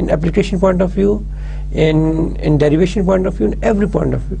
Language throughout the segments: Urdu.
in application point of view, in derivation point of view, in every point of view,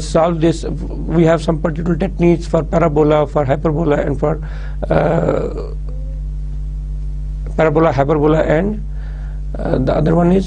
solve this. We have some particular techniques for parabola, for hyperbola, and for parabola, hyperbola, and the other one is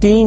3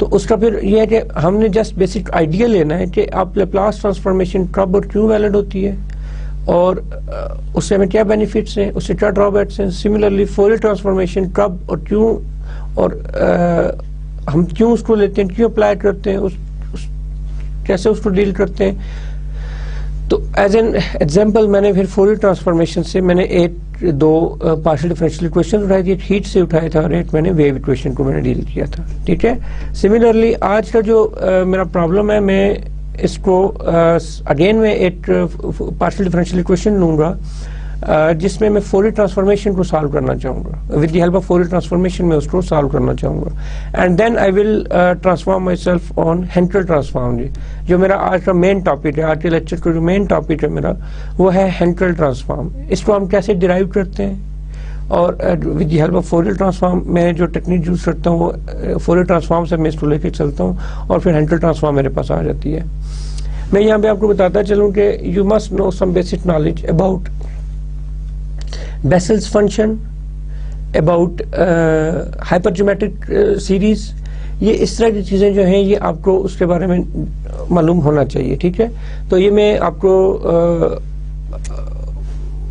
تو اس کا پھر یہ ہے کہ ہم نے جسٹ بیسک آئیڈیا لینا ہے کہ آپ لیپلاس ٹرانسفارمیشن کب اور کیوں ویلڈ ہوتی ہے اور اس سے ہمیں کیا بینیفٹس ہیں, اس سے کیا ڈرا بیکس ہیں. سملرلی فوریر ٹرانسفارمیشن کب اور کیوں اور ہم کیوں اس کو لیتے ہیں, کیوں اپلائی کرتے ہیں, کیسے اس کو ڈیل کرتے ہیں. تو ایز این ایگزامپل میں نے پھر فوریر ٹرانسفارمیشن سے میں نے دو پارشل ڈفرینشیل ایکویشن اٹھائی تھی, ایک ہیٹ سے اٹھایا تھا اور ایک میں نے ویو ایکویشن کو میں نے ڈیل کیا تھا. ٹھیک ہے. سملرلی آج کا جو میرا پرابلم ہے, میں اس کو اگین میں ایک پارشل ڈفرینشیل ایکویشن لوں گا جس میں فوریر ٹرانسفارمیشن کو سالو کرنا چاہوں گا. With the help of Fourier transformation میں اس کو سالو کرنا چاہوں گا. And then I will transform myself on Hankel transform. جی جو میرا آج کا مین ٹاپک ہے, آج کے لیکچر کا جو مین ٹاپک ہے میرا وہ ہے ہینکل ٹرانسفارم. اس کو ہم کیسے ڈرائیو کرتے ہیں اور with the help of Fourier transform میں جو ٹیکنیک یوز کرتا ہوں وہ فوریر ٹرانسفارم سے میں اس کو لے کے چلتا ہوں اور پھر ہینکل ٹرانسفارم میرے پاس آ جاتی ہے. میں یہاں پہ آپ کو بتاتا چلوں کہ you must know some basic knowledge about Bessel's function, about hypergeometric series. یہ اس طرح کی چیزیں جو ہیں یہ آپ کو اس کے بارے میں معلوم ہونا چاہیے. ٹھیک ہے. تو یہ میں آپ کو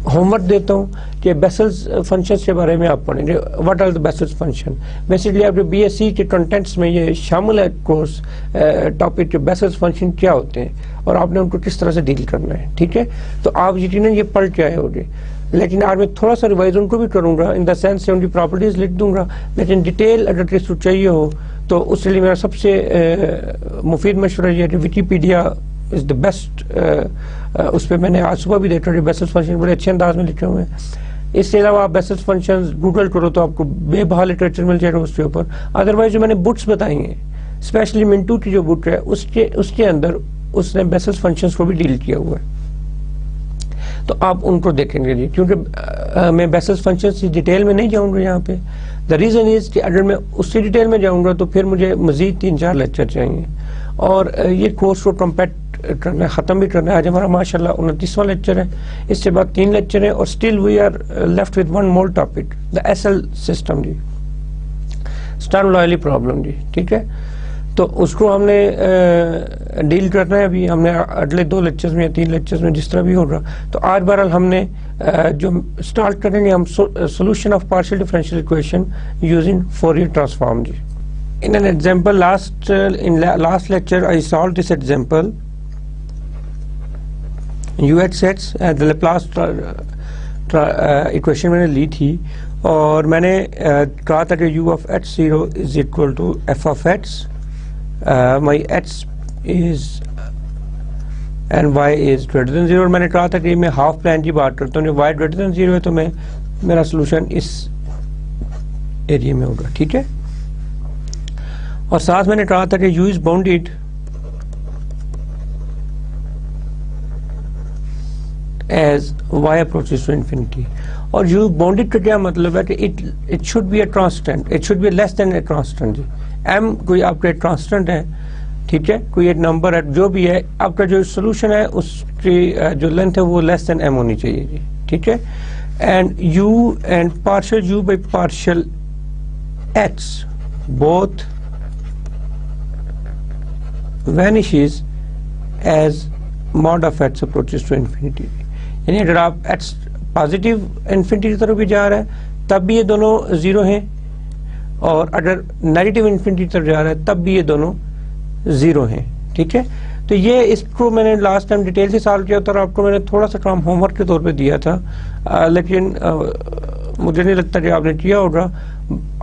ہوم ورک دیتا ہوں کہ بیسلز فنکشنز کے بارے میں آپ پڑھیں گے. What are the Bessel's function. Basically آپ جو بی ایس سی کے کنٹینٹس میں یہ شامل ہے کورس ٹاپک کے بیسلز فنکشن کیا ہوتے ہیں اور آپ نے ان کو کس طرح سے ڈیل کرنا ہے. ٹھیک ہے. تو آپ یقیناً یہ پڑھ کے آئے ہوگے, لیکن آج میں تھوڑا سا ریوائز ان کو بھی کروں گا, ان دا سینس سے ان کی پراپرٹیز لکھ دوں گا, لیکن ڈیٹیل اگر کسی کو چاہیے ہو تو اس کے لیے میرا سب سے مفید مشورہ یہ ہے کہ ویکیپیڈیا از دا بیسٹ. اس پہ میں نے آج صبح بھی دیکھا کہ بیسلز فنکشن بڑے اچھے انداز میں لکھے ہوئے ہیں. اس کے علاوہ آپ بیسلز فنکشنز گوگل کرو تو آپ کو بے بہا لٹریچر مل جائے گا اس کے اوپر. ادروائز جو میں نے بکس بتائی ہیں, اسپیشلی منٹو کی جو بک ہے اس کے اندر اس نے بیسلز فنکشنز کو بھی ڈیل کیا ہوا ہے, تو آپ ان کو دیکھیں گے. کیونکہ میں بیسلز فنکشنز کی ڈیٹیل میں نہیں جاؤں گا یہاں پہ. دا ریزن از کہ اگر میں اس کی ڈیٹیل میں جاؤں گا تو پھر مجھے مزید 3-4 لیکچر چاہیے اور یہ کورس کو کمپلیٹ کرنا ہے, ختم بھی کرنا ہے. آج ہمارا ماشاءاللہ 29واں لیکچر ہے, اس کے بعد 3 لیکچر ہیں اور still we are left with one more topic, the S L system. جی اسٹرن لوئلی پرابلم. جی ٹھیک ہے. تو اس کو ہم نے ڈیل کرنا ہے. ابھی ہم نے اگلے 2 لیکچرز میں یا 3 لیکچرز میں جس طرح بھی ہوگا. تو آج بہرحال ہم نے جو اسٹارٹ کریں گے ہم solution of partial differential equation using Fourier transform. جی in an example last lecture I solved this example. UH sets the Laplace equation میں نے لی تھی اور میں نے کہا تھا کہ u of h0 is equal to f of x, my h is and y is greater than 0. اور میں نے کہا تھا کہ میں ہاف پلین کی بات کرتا ہوں, جو y greater than 0 ہے تو میرا سولوشن اس ایریا میں ہوگا. ٹھیک ہے. اور ساتھ میں نے کہا تھا کہ u is bounded as y approaches to infinity. اور u bounded کا کیا مطلب ہے کہ it should be a constant, it should be less than a constant. m کوئی آپ کا constant ہے, ٹھیک ہے, کوئی ایک نمبر ہے, جو بھی ہے آپ کا جو سولوشن ہے اس کی جو لینتھ ہے وہ لیس دین m ہونی چاہیے. جی ٹھیک ہے. And u and partial u by partial h both vanishes as mod of h approaches to infinity. یعنی اگر آپ h پازیٹیو انفینٹی کی طرف بھی جا رہا ہے تب بھی یہ دونوں زیرو ہیں, اور اگر نیگیٹو انفینٹی کی طرف جا رہا ہے تب بھی یہ دونوں زیرو ہیں. ٹھیک ہے. تو یہ اس کو میں نے لاسٹ ٹائم ڈیٹیل سے سالو کیا تھا اور آپ کو میں نے تھوڑا سا کام ہوم ورک کے طور پہ دیا تھا, لیکن مجھے نہیں لگتا کہ آپ نے کیا ہوگا.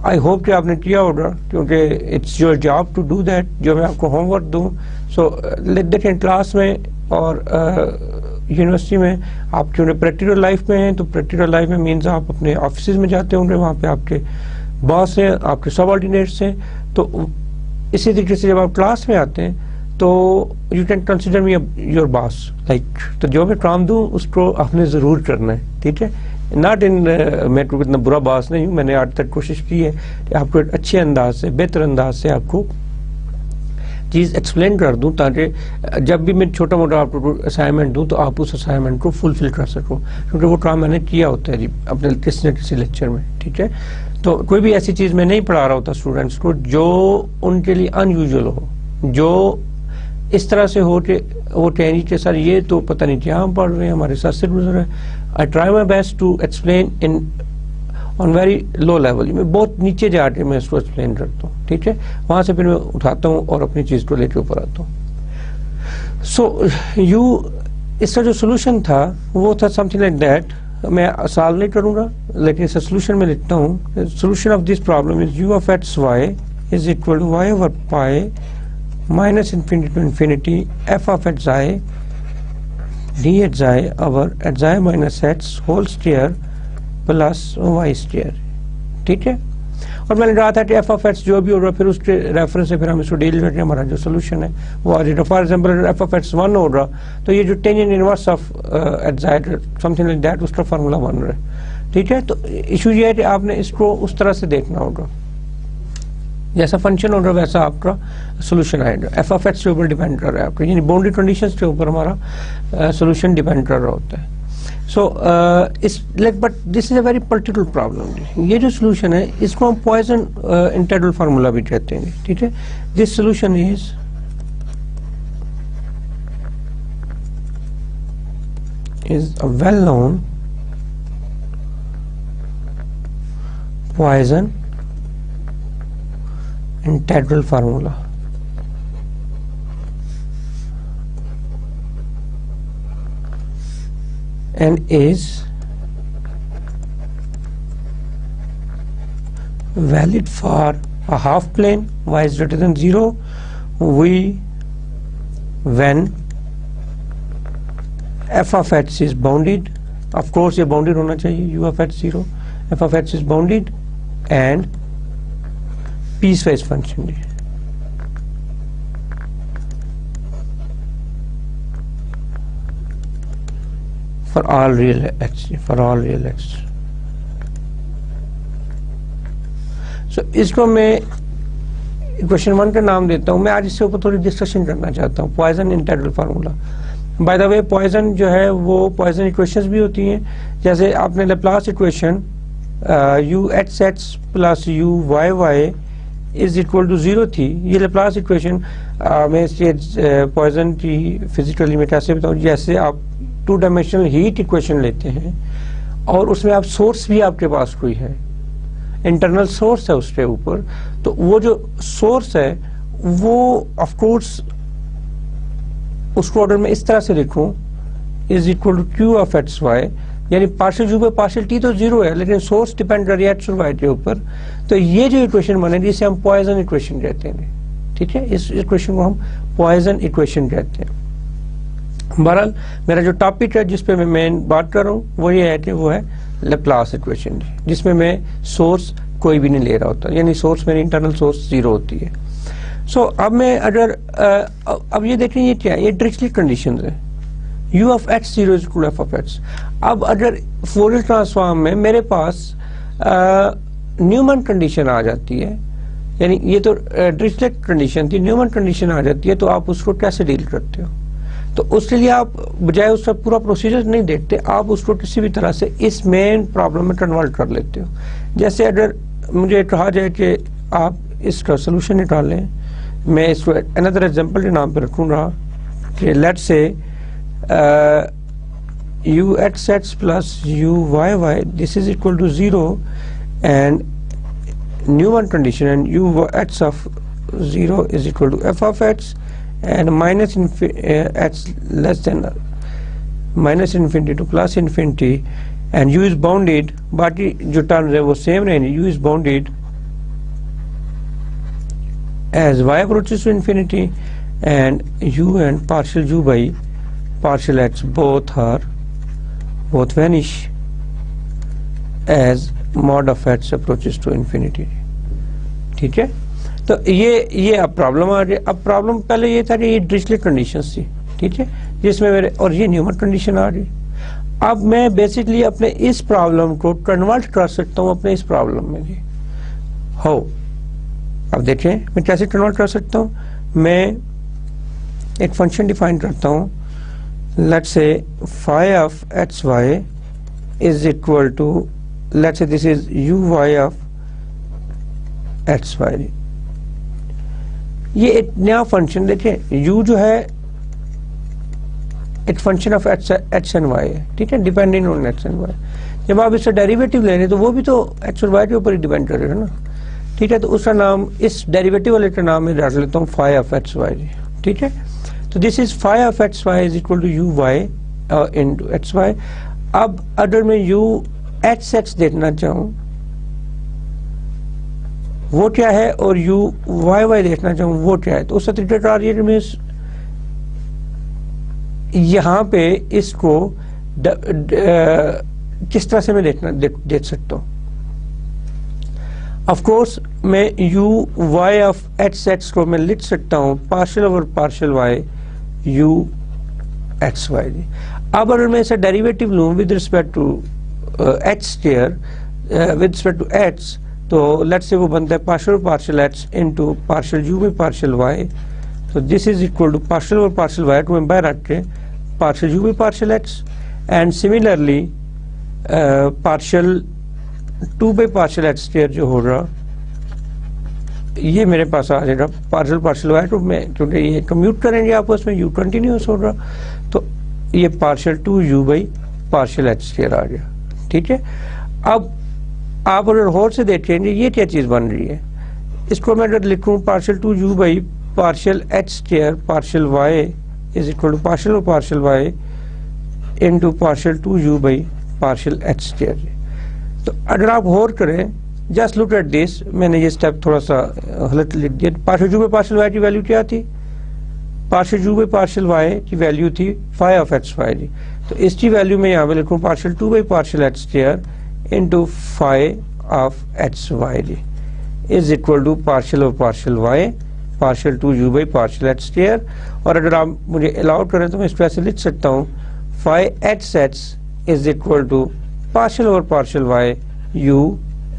آئی ہوپ کہ آپ نے کیا ہوگا کیونکہ it's your job to do that, جو میں آپ کو ہوم ورک دوں. سو دیکھیں کلاس میں اور یونیورسٹی میں آپ کیونکہ پریکٹیکل لائف میں ہیں تو پریکٹیکل لائف میں مینز آپ اپنے آفیسز میں جاتے ہوں گے, وہاں پہ آپ کے باس ہیں, آپ کے سب آرڈینیٹس ہیں. تو اسی طریقے سے جب آپ کلاس میں آتے ہیں تو you can consider me your boss like, تو جو میں کام دوں اس کو آپ نے ضرور کرنا ہے. ٹھیک ہے. ناٹ ان میں کوئی اتنا برا باس نہیں ہوں, میں نے آج تک کوشش کی ہے کہ آپ کو ایک اچھے انداز سے, بہتر انداز سے آپ کو چیز ایکسپلین کر دوں تاکہ جب بھی میں چھوٹا موٹا آپ کو اسائنمنٹ دوں تو آپ اس اسائنمنٹ کو فلفل کر سکو، کیونکہ وہ کام میں نے کیا ہوتا ہے جی اپنے کسی نہ کسی لیکچر میں. ٹھیک ہے، تو کوئی بھی ایسی چیز میں نہیں پڑھا رہا ہوتا اسٹوڈنٹس کو جو ان کے لیے ان یوزول ہو، جو اس طرح سے ہو کہ وہ کہیں کہ سر یہ تو پتہ نہیں کیا ہم پڑھ رہے ہیں، ہمارے ساتھ سے گزر رہا ہے. I try my best to explain in on very low level. میں بہت نیچے جا کے میں اس کو ایکسپلین کرتا ہوں. ٹھیک ہے، وہاں سے پھر میں اٹھاتا ہوں اور اپنی چیز کو لے کے اوپر آتا ہوں. سو اس کا جو سولوشن تھا وہ تھا سم تھنگ لائک دیٹ. میں سالو نہیں کروں گا لیکن اس کا سولوشن میں لکھتا ہوں. Solution of this problem is u of x y is equal to y over pi minus infinity to infinity f of x i d x i over x i minus x whole square plus y square. ٹھیک ہے، اور میں نے کہا تھا کہ ایف آف ایکس جو بھی ہوگا پھر اس کے ریفرنس سے پھر ہم اس کو ڈیل کر کے ہمارا جو سولوشن ہے وہ آ جائے گا. For example F of X 1 ہوگا تو یہ جو tangent inverse of at side something like that اس کا فارمولا بن رہا ہے. ٹھیک ہے، تو ایشو یہ ہے کہ آپ نے اس کو اس طرح سے دیکھنا ہوگا، جیسا فنکشن ہوگا ویسا آپ کا سولوشن آئے گا. ایف آف ایکس کے اوپر ڈیپینڈ کر رہا ہے آپ کا، یعنی باؤنڈری کنڈیشنز کے اوپر ہمارا سولوشن ڈیپینڈ کر رہا ہوتا ہے. So but this is a very particular problem. یہ جو سولوشن ہے اس کو ہم پوائزن انٹیگرل فارمولا بھی کہتے ہیں. ٹھیک ہے، this solution is a well known Poisson integral formula. And is valid for a half plane y is greater than 0 when f of x is bounded. Of course یہ bounded ہونا چاہیے u of x 0, f of x is bounded and piecewise function for all real x. So اس کو میں equation 1 کا نام دیتا ہوں. میں آج اس سے اوپر تھوڑی ڈسکشن کرنا چاہتا ہوں. Poison integral formula. By the way poison جو ہے وہ پوائزن ایکویشنز بھی ہوتی ہیں. جیسے آپ نے Laplace equation u x x plus u y y is equal to 0 تھی. یہ لیپلاس ایکویشن میں اس کے پوائزن کی فزیکلی میں کیسے بتاؤں، جیسے آپ 2 ڈائمینشنل ہیٹ ایکویشن لیتے ہیں اور اس میں آپ سورس بھی آپ کے پاس کوئی ہے، انٹرنل سورس ہے اس کے اوپر، تو وہ جو سورس ہے وہ آف کورس اس کو اگر میں اس طرح سے لکھوں is equal to q of x y, یعنی پارشل یو پہ پارشل ٹی تو 0 ہے لیکن سورس ڈیپینڈ کر رہی ہے ایکس اور وائی کے اوپر. تو یہ جو ایکویشن بنے گی اسے ہم پوائزن ایکویشن کہتے ہیں. ٹھیک ہے، اس ایکویشن کو ہم پوائزن ایکویشن کہتے ہیں. بہرحال میرا جو ٹاپک ہے جس پہ میں مین بات کر رہا ہوں وہ یہ ہے کہ وہ ہے لیپلاس ایکویشن، جس میں میں سورس کوئی بھی نہیں لے رہا ہوتا، یعنی سورس میری انٹرنل سورس 0 ہوتی ہے. سو اب میں اگر اب یہ دیکھیں یہ کیا ہے، یہ ڈریچلی کنڈیشنز ہے. u of x 0 is equal to f of x. اب اگر فوریر ٹرانسفارم میں میرے پاس نیومن کنڈیشن آ جاتی ہے، یعنی یہ تو ڈریچلیٹ کنڈیشن تھی، نیومن کنڈیشن آ جاتی ہے تو آپ اس کو کیسے ڈیل کرتے ہو؟ تو اس کے لیے آپ بجائے اس کا پورا پروسیجر نہیں دیکھتے، آپ اس کو کسی بھی طرح سے اس مین پرابلم میں کنورٹ کر لیتے ہو. جیسے اگر مجھے کہا جائے کہ آپ اس کا سولوشن نکالیں، میں اس کو اندر ایگزامپل کے نام پہ رکھوں گا کہ لیٹ سے u x x plus u y y this is equal to 0 and Newman condition, and u x of 0 is equal to f of x and minus x less than minus infinity to plus infinity, and u is bounded, باقی جو ٹرمز ہے وہ سیم رہیں گے. u is bounded as y approaches to infinity and u and partial u by partial x both vanish as mod of x approaches to infinity. ٹھیک ہے، تو یہ اب پرابلم آ گئی. اب پرابلم پہلے یہ تھا کہ یہ ڈریچلیٹ کنڈیشنز تھی، ٹھیک ہے، جس میں میرے اور یہ نیومن کنڈیشن آ گئی. اب میں بیسکلی اپنے اس پرابلم کو کنورٹ کر سکتا ہوں اپنے اس پرابلم میں. جی ہو اب دیکھیں میں کیسے کنورٹ کر سکتا ہوں. میں ایک فنکشن ڈیفائن کرتا ہوں. Let's say phi of xy is equal to, let's say this is uy of xy. یہ ایک نیا فنکشن دیکھیں, u جو ہے ایک function of x and y ہے, ٹھیک ہے, depending on x and y. جب آپ اس کا ڈیریویٹو لے رہے ہیں تو وہ بھی تو ایکس اور وائی کے اوپر ہی ڈیپینڈ کر رہے ہیں نا, ٹھیک ہے. تو اس کا نام, اس ڈیریویٹو والے کا نام میں ڈال لیتا ہوں phi of xy, ٹھیک ہے. تو this is phi of xy is equal to uy into xy. اب اگر میں u x دیکھنا چاہوں وہ کیا ہے, اور u y دیکھنا چاہوں وہ کیا ہے, تو اس کا طریقہ کار یہ کہ میں یہاں پہ اس کو کس طرح سے میں دیکھ سکتا ہوں. آف کورس میں u y of x کو میں لکھ سکتا ہوں partial over partial y u x y. اب اگر میں اسے ڈیریویٹو لوں with respect to h square with respect to x, تو لیٹ سے وہ بنتا ہے partial partial x into partial u by partial y. تو this is equal to partial over partial y کو میں باہر رکھ کے partial u by partial x, and similarly partial 2 by partial x square جو ہوگا یہ میرے پاس آ جائے گا پارشل پارشل y کو میں, کیونکہ یہ کمیوٹ کریں گے آپس میں, u کنٹینیوس ہوگا, تو یہ partial 2u by partial h square آ گیا, ٹھیک ہے. اب آپ اگر غور سے دیکھیں گے یہ کیا چیز بن رہی ہے, اس کو میں اگر لکھوں partial 2u by partial h square partial y is equal to partial or partial y into partial 2u by partial h square. تو اگر آپ غور کریں, just look at this, میں نے یہ سٹیپ تھوڑا سا غلط لکھ دیا. partial u by partial y کی ویلیو کیا تھی, partial u by partial y کی ویلیو تھی phi of xy دی, تو اس کی ویلیو میں یہاں پہ لکھوں partial 2 by partial h square into phi of xy the is equal to partial of partial y partial 2u by partial h square. اور اگر آپ مجھے الاؤ کریں تو میں اس پہ ایسے لکھ سکتا ہوں phi x is equal to partial over partial y u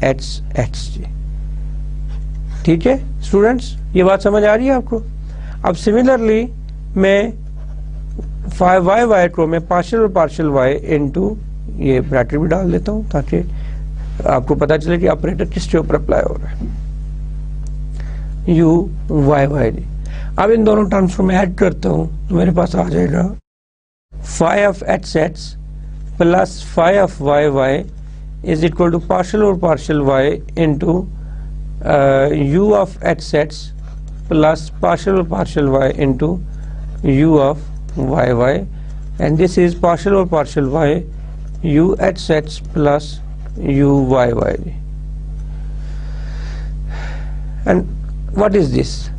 x جی, ٹھیک ہے اسٹوڈینٹس, یہ بات سمجھ آ رہی ہے آپ کو. اب سملرلی میں phi y کو میں partial اور partial y into یہ بریکٹ بھی ڈال دیتا ہوں تاکہ آپ کو پتا چلے کہ آپریٹر کس کے اوپر اپلائی ہو رہا ہے, u y دی. اب ان دونوں ٹرمز کو میں ایڈ کرتا ہوں تو میرے پاس آ جائے گا phi of x plus phi of y is equal to partial or partial y into u of x plus partial or partial y into u of y, and this is partial or partial y u x plus u y. And what is this?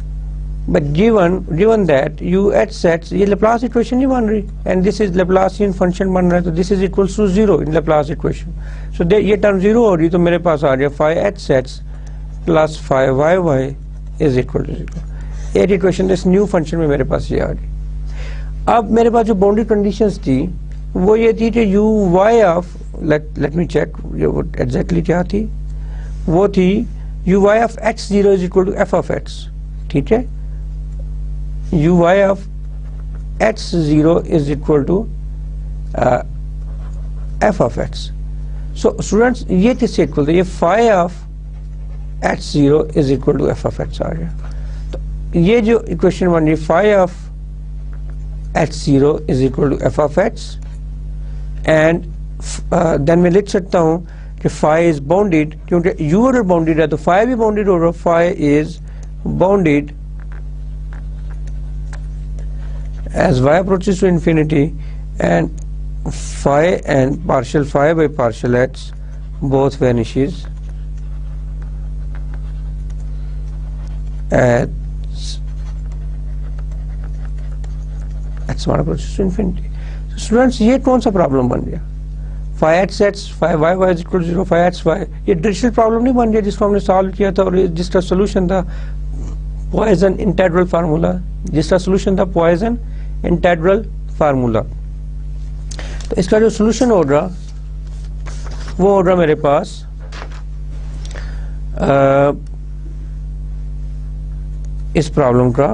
But given that u x یہ Laplace equation نہیں بن رہی, and this is Laplacian function بن رہا ہے, تو this is equals to 0 in Laplace equation. So یہ ٹرم 0 ہو رہی, تو میرے پاس آ گیا phi x plus phi y is equal to 0. ایک equation اس نیو فنکشن میں میرے پاس یہ آ گئی. اب میرے پاس جو باؤنڈری کنڈیشنز تھی وہ یہ تھی کہ u y of let me check وہ ایگزیکٹلی کیا تھی, وہ تھی u y of x0 is equal to f of x, ٹھیک ہے. u y of x0 is equal to f of x. So students یہ کس سے equal تھا, یہ phi of x0 is equal to f of x آ گیا. تو یہ جو equation بن رہی phi of x0 is equal to f of x, and then میں لکھ سکتا ہوں کہ phi is bounded, کیونکہ u اگر bounded ہے تو phi بھی bounded ہوگا. phi is bounded as y approaches to infinity, and phi and partial phi by partial x both vanishes as x1 approaches to infinity. So students یہ کون سا پرابلم بن گیا, phi x phi y is equal to 0 phi x y, یہ ڈیریشنل پرابلم نہیں بن گیا جس کو ہم نے سالو کیا تھا, اور جس کا سولوشن تھا پوائزن انٹیگرل فارمولا, جس کا سولوشن تھا پوائزن انٹیگرل فارمولا. تو اس کا جو سولوشن ہوگا وہ ہوگا میرے پاس اس پرابلم کا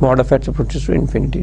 mod of x approaches to infinity।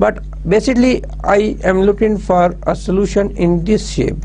but basically I am looking for a solution in this shape।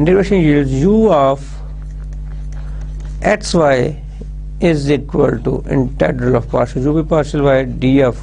u of x y is equal to integral of partial u by partial y d of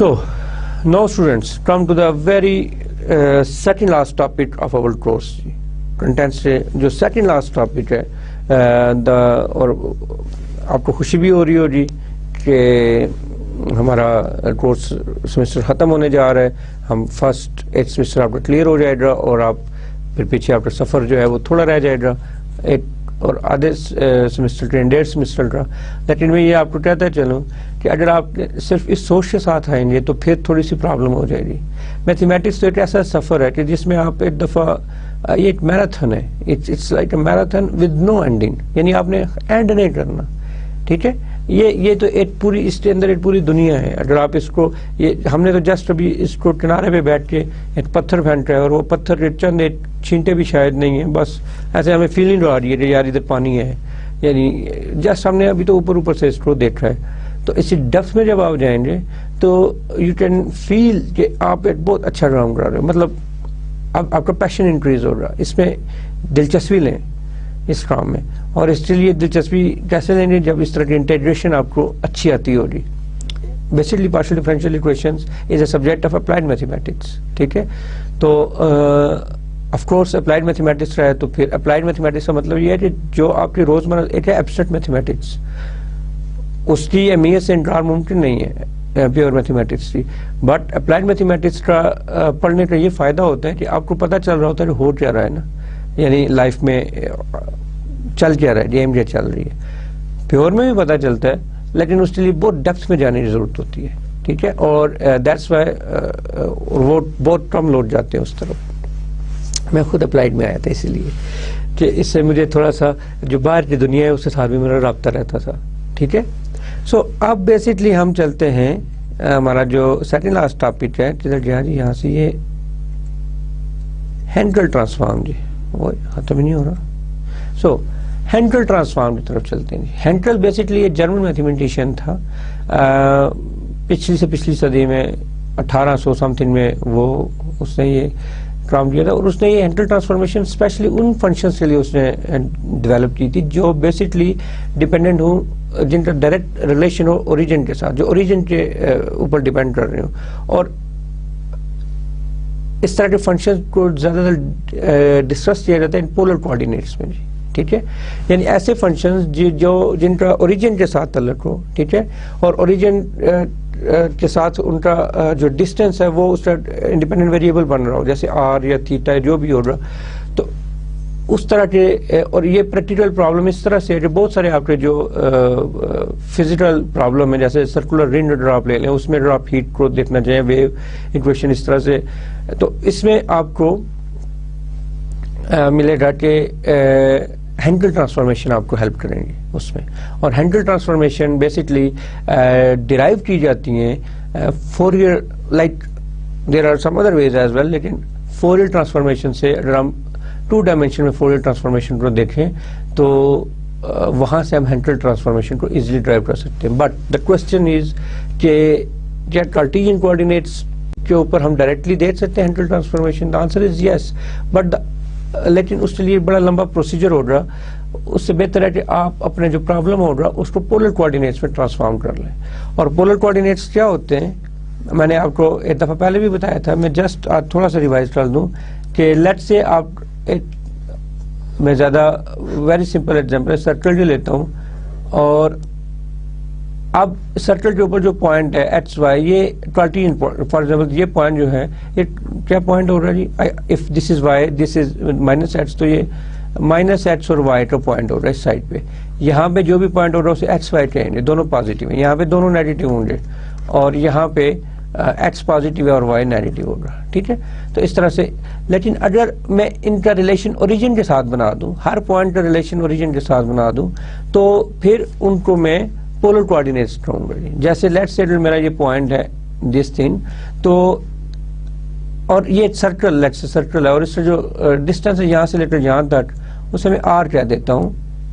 So now students come to the very second last topic of our course. Content سے جو second last topic ہے اور آپ کو خوشی بھی ہو رہی ہوگی کہ ہمارا کورس سیمسٹر ختم ہونے جا رہا ہے. ہم فرسٹ 8 سیمسٹر آپ کا کلیئر ہو جائے گا اور آپ پھر پیچھے آپ کا سفر جو ہے وہ تھوڑا رہ جائے گا اور آدھے سیمسٹر کا 1.5 سیمسٹر کا. لیکن میں یہ آپ کو کہتا چلوں کہ اگر آپ صرف اس سوچ کے ساتھ آئیں گے تو پھر تھوڑی سی پرابلم ہو جائے گی. میتھمیٹکس تو ایک ایسا سفر ہے کہ جس میں آپ ایک دفعہ یہ ایک میراتھن ہے. It's like a marathon with no ending, یعنی آپ نے اینڈ نہیں کرنا. ٹھیک ہے, یہ تو ایک پوری اس کے اندر ایک پوری دنیا ہے. اگر آپ اس کو ہم نے تو جسٹ ابھی اس کو کنارے پہ بیٹھ کے ایک پتھر پھینک رہا ہے اور وہ پتھر کے چند ایک چھینٹے بھی شاید نہیں ہیں, بس ایسے ہمیں فیلنگ آ رہی ہے کہ یار ادھر پانی ہے, یعنی جسٹ ہم نے ابھی تو اوپر سے اس کو دیکھ رہا ہے. تو اسی ڈیپتھ میں جب آپ جائیں گے تو یو کین فیل کہ آپ ایک بہت اچھا کام کر رہے ہو, مطلب اب آپ کا پیشن انکریز ہو رہا ہے. اس میں دلچسپی لیں اس کام میں, اور اس کے لیے دلچسپی کیسے لیں گے جب اس طرح کی انٹیگریشن آپ کو اچھی آتی ہوگی. Basically partial differential equations is a subject of applied mathematics. ٹھیک ہے, تو آف کورس اپلائڈ میتھمیٹکس رہا ہے تو پھر اپلائڈ میتھمیٹکس کا مطلب یہ ہے کہ جو آپ کی روزمرہ ایک ہے ایبسٹریکٹ میتھمیٹکس, اس کی اہمیت سے انکار ممکن نہیں ہے پیور میتھمیٹکس کی. بٹ اپلائڈ میتھمیٹکس کا پڑھنے کا یہ فائدہ ہوتا ہے کہ آپ کو پتہ چل رہا ہوتا ہے کہ ہو کیا رہا ہے نا, یعنی لائف میں چل کیا رہا ہے, گیم کیا چل رہی ہے. پیور میں بھی پتہ چلتا ہے لیکن اس کے لیے بہت ڈیپتھ میں جانے کی ضرورت ہوتی ہے. ٹھیک ہے, اور دیٹس وائی وہ بہت کم لوٹ جاتے ہیں اس طرف. میں خود اپلائڈ میں آیا تھا اسی لیے کہ اس سے مجھے تھوڑا سا جو باہر کی دنیا ہے اس کے ساتھ بھی میرا رابطہ رہتا تھا. ٹھیک ہے, سو اب بیسکلی ہم چلتے ہیں ہمارا جو سیکنڈ لاسٹ ٹاپک ہے جدھر جہاں جی یہاں سے یہ ہینکل ٹرانسفارم, جی وہ ختم ہی نہیں ہو رہا. سو ہینکل ٹرانسفارم کی طرف چلتے ہیں. ہینکل بیسکلی ایک جرمن میتھمیٹیشین تھا, پچھلی صدی میں 1800 سم تھنگ میں وہ اس نے یہ کام کیا تھا, اور اس نے یہ ہینکل ٹرانسفارمیشن اسپیشلی ان فنکشنز کے لیے اس نے ڈیولپ کی تھی جو بیسکلی ڈیپینڈنٹ ہوں, جن کا ڈائریکٹ ریلیشن ہو اوریجن کے ساتھ, جو اوریجن کے اوپر ڈیپینڈ کر رہے ہوں. اور اس طرح کے فنکشن کو زیادہ تر ڈسکس کیا جاتا ہے پولر کوآرڈینیٹس میں. جی ٹھیک ہے, یعنی ایسے فنکشنز جو جن کا اوریجن کے ساتھ تعلق ہو. ٹھیک ہے, اور اوریجن کے ساتھ ان کا جو ڈسٹینس ہے وہ اس کا انڈیپینڈنٹ ویریبل بن رہا ہو, جیسے آر یا تھیٹا جو بھی ہو رہا. تو اس طرح کے, اور یہ پریکٹیکل پرابلم اس طرح سے ہے کہ بہت سارے آپ کے جو فزیکل پرابلم ہے, جیسے سرکولر رنگ اگر آپ لے لیں اس میں اگر آپ ہیٹ کو دیکھنا چاہیں ویو ایکویشن اس طرح سے, تو اس میں آپ کو ملے گا کہ ہینکل ٹرانسفارمیشن آپ کو ہیلپ کریں گے اس میں. اور ہینکل ٹرانسفارمیشن بیسکلی ڈیرائیو کی جاتی ہیں Fourier, like there are some other ways as well, لیکن فورئر ٹرانسفارمیشن سے اگر ہم 2 ڈائمینشن میں فورئر ٹرانسفارمیشن کو دیکھیں تو وہاں سے ہم ہینکل ٹرانسفارمیشن کو ایزیلی ڈرائیو کر سکتے ہیں. بٹ دا کوشچن از کہ کیا کارٹیزین کوآرڈینیٹس کے اوپر ہم ڈائریکٹلی دیکھ سکتے ہیں Hankel transformation? The answer is yes, but لیکن اس کے لیے بڑا لمبا پروسیجر ہو رہا. اس سے بہتر ہے کہ آپ اپنے جو پرابلم ہو رہا اس کو پولر کوآرڈینیٹس میں ٹرانسفارم کر لیں. اور پولر کوآرڈینیٹس کیا ہوتے ہیں میں نے آپ کو ایک دفعہ پہلے بھی بتایا تھا, میں جسٹ آج تھوڑا سا ریوائز کر دوں کہ لیٹ سے آپ میں زیادہ ویری سمپل ایگزامپل سرکل جو لیتا ہوں, اور اب سرکل کے اوپر جو پوائنٹ ہے ایکس وائی, یہ کارٹیزین فار ایگزامپل یہ پوائنٹ جو ہے یہ کیا پوائنٹ ہو رہا ہے جی, if this is Y this is minus X, تو یہ مائنس ایکس اور وائی کا پوائنٹ ہو رہا ہے اس سائڈ پہ. یہاں پہ جو بھی پوائنٹ ہو رہا ہے اسے ایکس وائی کہیں گے, دونوں پازیٹیو ہیں. یہاں پہ دونوں نیگیٹو ہوں گے, اور یہاں پہ ایکس پازیٹیو ہے اور وائی نیگیٹو ہوگا. ٹھیک ہے, تو اس طرح سے. لیکن اگر میں ان کا ریلیشن اوریجن کے ساتھ بنا دوں, ہر پوائنٹ کا ریلیشن اوریجن کے ساتھ بنا دوں, تو پھر ان کو میں پولر کوآرڈینیٹس کہوں گا. جیسے لیٹ سے میرا یہ پوائنٹ ہے دس تھنگ, تو اور یہ سرکل لیٹ سے سرکل ہے, اور اس سے جو ڈسٹینس ہے یہاں سے لے کر یہاں تک اسے میں آر کہہ دیتا ہوں,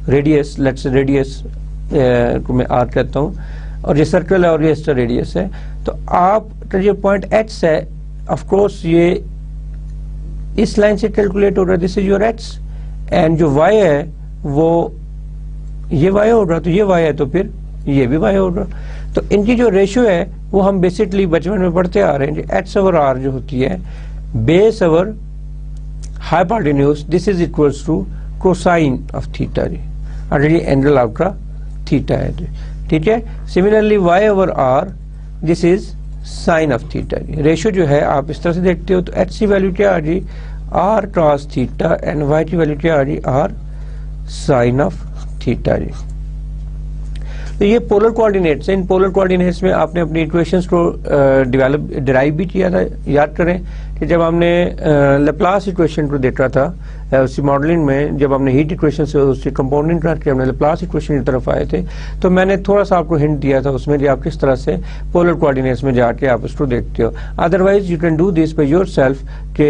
ریڈیس لیٹ سے ریڈیس کو میں آر کہتا ہوں, اور یہ سرکل ہے اور یہ اس کا ریڈیس ہے. تو آپ کا جو پوائنٹ ایکس ہے آف کورس یہ اس لائن سے کیلکولیٹ ہو رہا ہے, this is your x, and جو وائی ہے وہ یہ وائی ہو رہا, تو یہ وائی ہے تو پھر یہ بھی وائی ہو رہا. تو ان کی جو ریشیو ہے وہ ہم بیسکلی بچپن میں پڑھتے آ رہے ہیں. ایکس اوور آر جو ہوتی ہے base over hypotenuse, this is equals to cosine of theta جی, اور یہ اینگل آپ کا تھیٹا ہے جی. ٹھیک ہے. Similarly y over r this is sine of theta جی. ریشو جو ہے آپ اس طرح سے دیکھتے ہو تو ایچ کی ویلو کیا آ جی R cos theta and Y کی ویلو کیا آ جی آر سائن آف تھیٹا جی. تو یہ پولر کوآرڈینیٹس ہیں. ان پولر کوآرڈینیٹس میں آپ نے اپنی ایکویشنز کو ڈرائیو بھی کیا تھا. یاد کریں کہ جب ہم نے لیپلاس ایکویشن کو دیکھا تھا اسی ماڈلنگ میں, جب ہم نے ہیٹ ایکویشن سے اس کی کمپاؤنڈنگ کر کے ہم نے لیپلاس ایکویشن کی طرف آئے تھے, تو میں نے تھوڑا سا آپ کو ہنٹ دیا تھا اس میں کہ آپ کس طرح سے پولر کوآرڈینیٹس میں جا کے آپ اس کو دیکھتے ہو. Otherwise you can do this by yourself کہ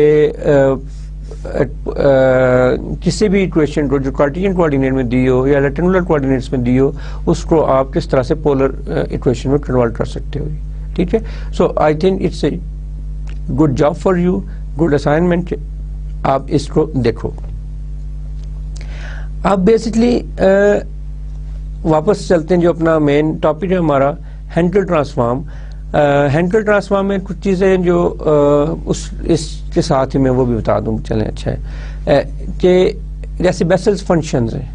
کسی بھی ایکویشن کو جو کارٹیزین کوآرڈینیٹ میں دی ہو یا ریکٹینگولر کوآرڈینیٹس میں دی ہو اس کو آپ کس طرح سے پولر ایکویشن میں کنورٹ کر سکتے ہو. ٹھیک ہے. So I think it's a good job for you, good assignment, آپ اس کو دیکھو. اب بیسکلی واپس چلتے ہیں جو اپنا مین ٹاپک ہے ہمارا ہینکل ٹرانسفارم. ہینکل ٹرانسفارم میں کچھ چیزیں جو اس کے ساتھ ہی میں وہ بھی بتا دوں. چلیں اچھا ہے کہ جیسے بیسلز فنکشنز ہیں.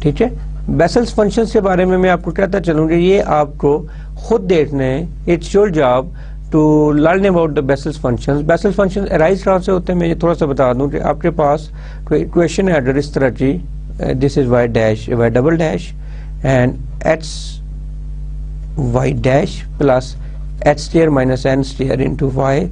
ٹھیک ہے. بیسلز فنکشنز کے بارے میں آپ کو کہتا چلوں گا, یہ آپ کو خود دیکھنا ہے. It's your job to learn about the Bessel's functions. Bessel's functions arise کہاں سے ہوتے ہیں میں یہ تھوڑا سا بتا دوں کہ آپ کے پاس کوئی ایکویشن ہے اگر اس طرح کی, this is Y dash Y double dash and X Y dash plus H square minus N square into Y,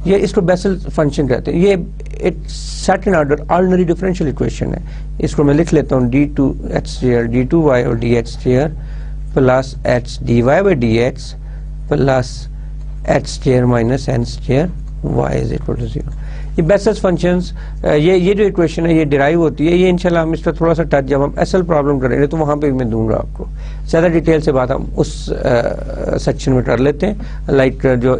یہ اس کو بیسل فنکشن کہتے ہیں. یہ ایک second order ordinary differential equation ہے. اس کو میں لکھ لیتا ہوں D two H square D two Y اور D H square plus H D Y by D X plus H square minus N square Y is equal to 0. یہ بیسلز فنکشنز یہ جو ایکویشن ہے یہ ڈرائیو ہوتی ہے. یہ انشاءاللہ ہم اس پر تھوڑا سا ٹچ جب ہم ایس ایل پرابلم کریں گے تو وہاں پہ میں دوں گا آپ کو زیادہ ڈیٹیل سے بات ہم اس سیکشن میں کر لیتے ہیں. لائک جو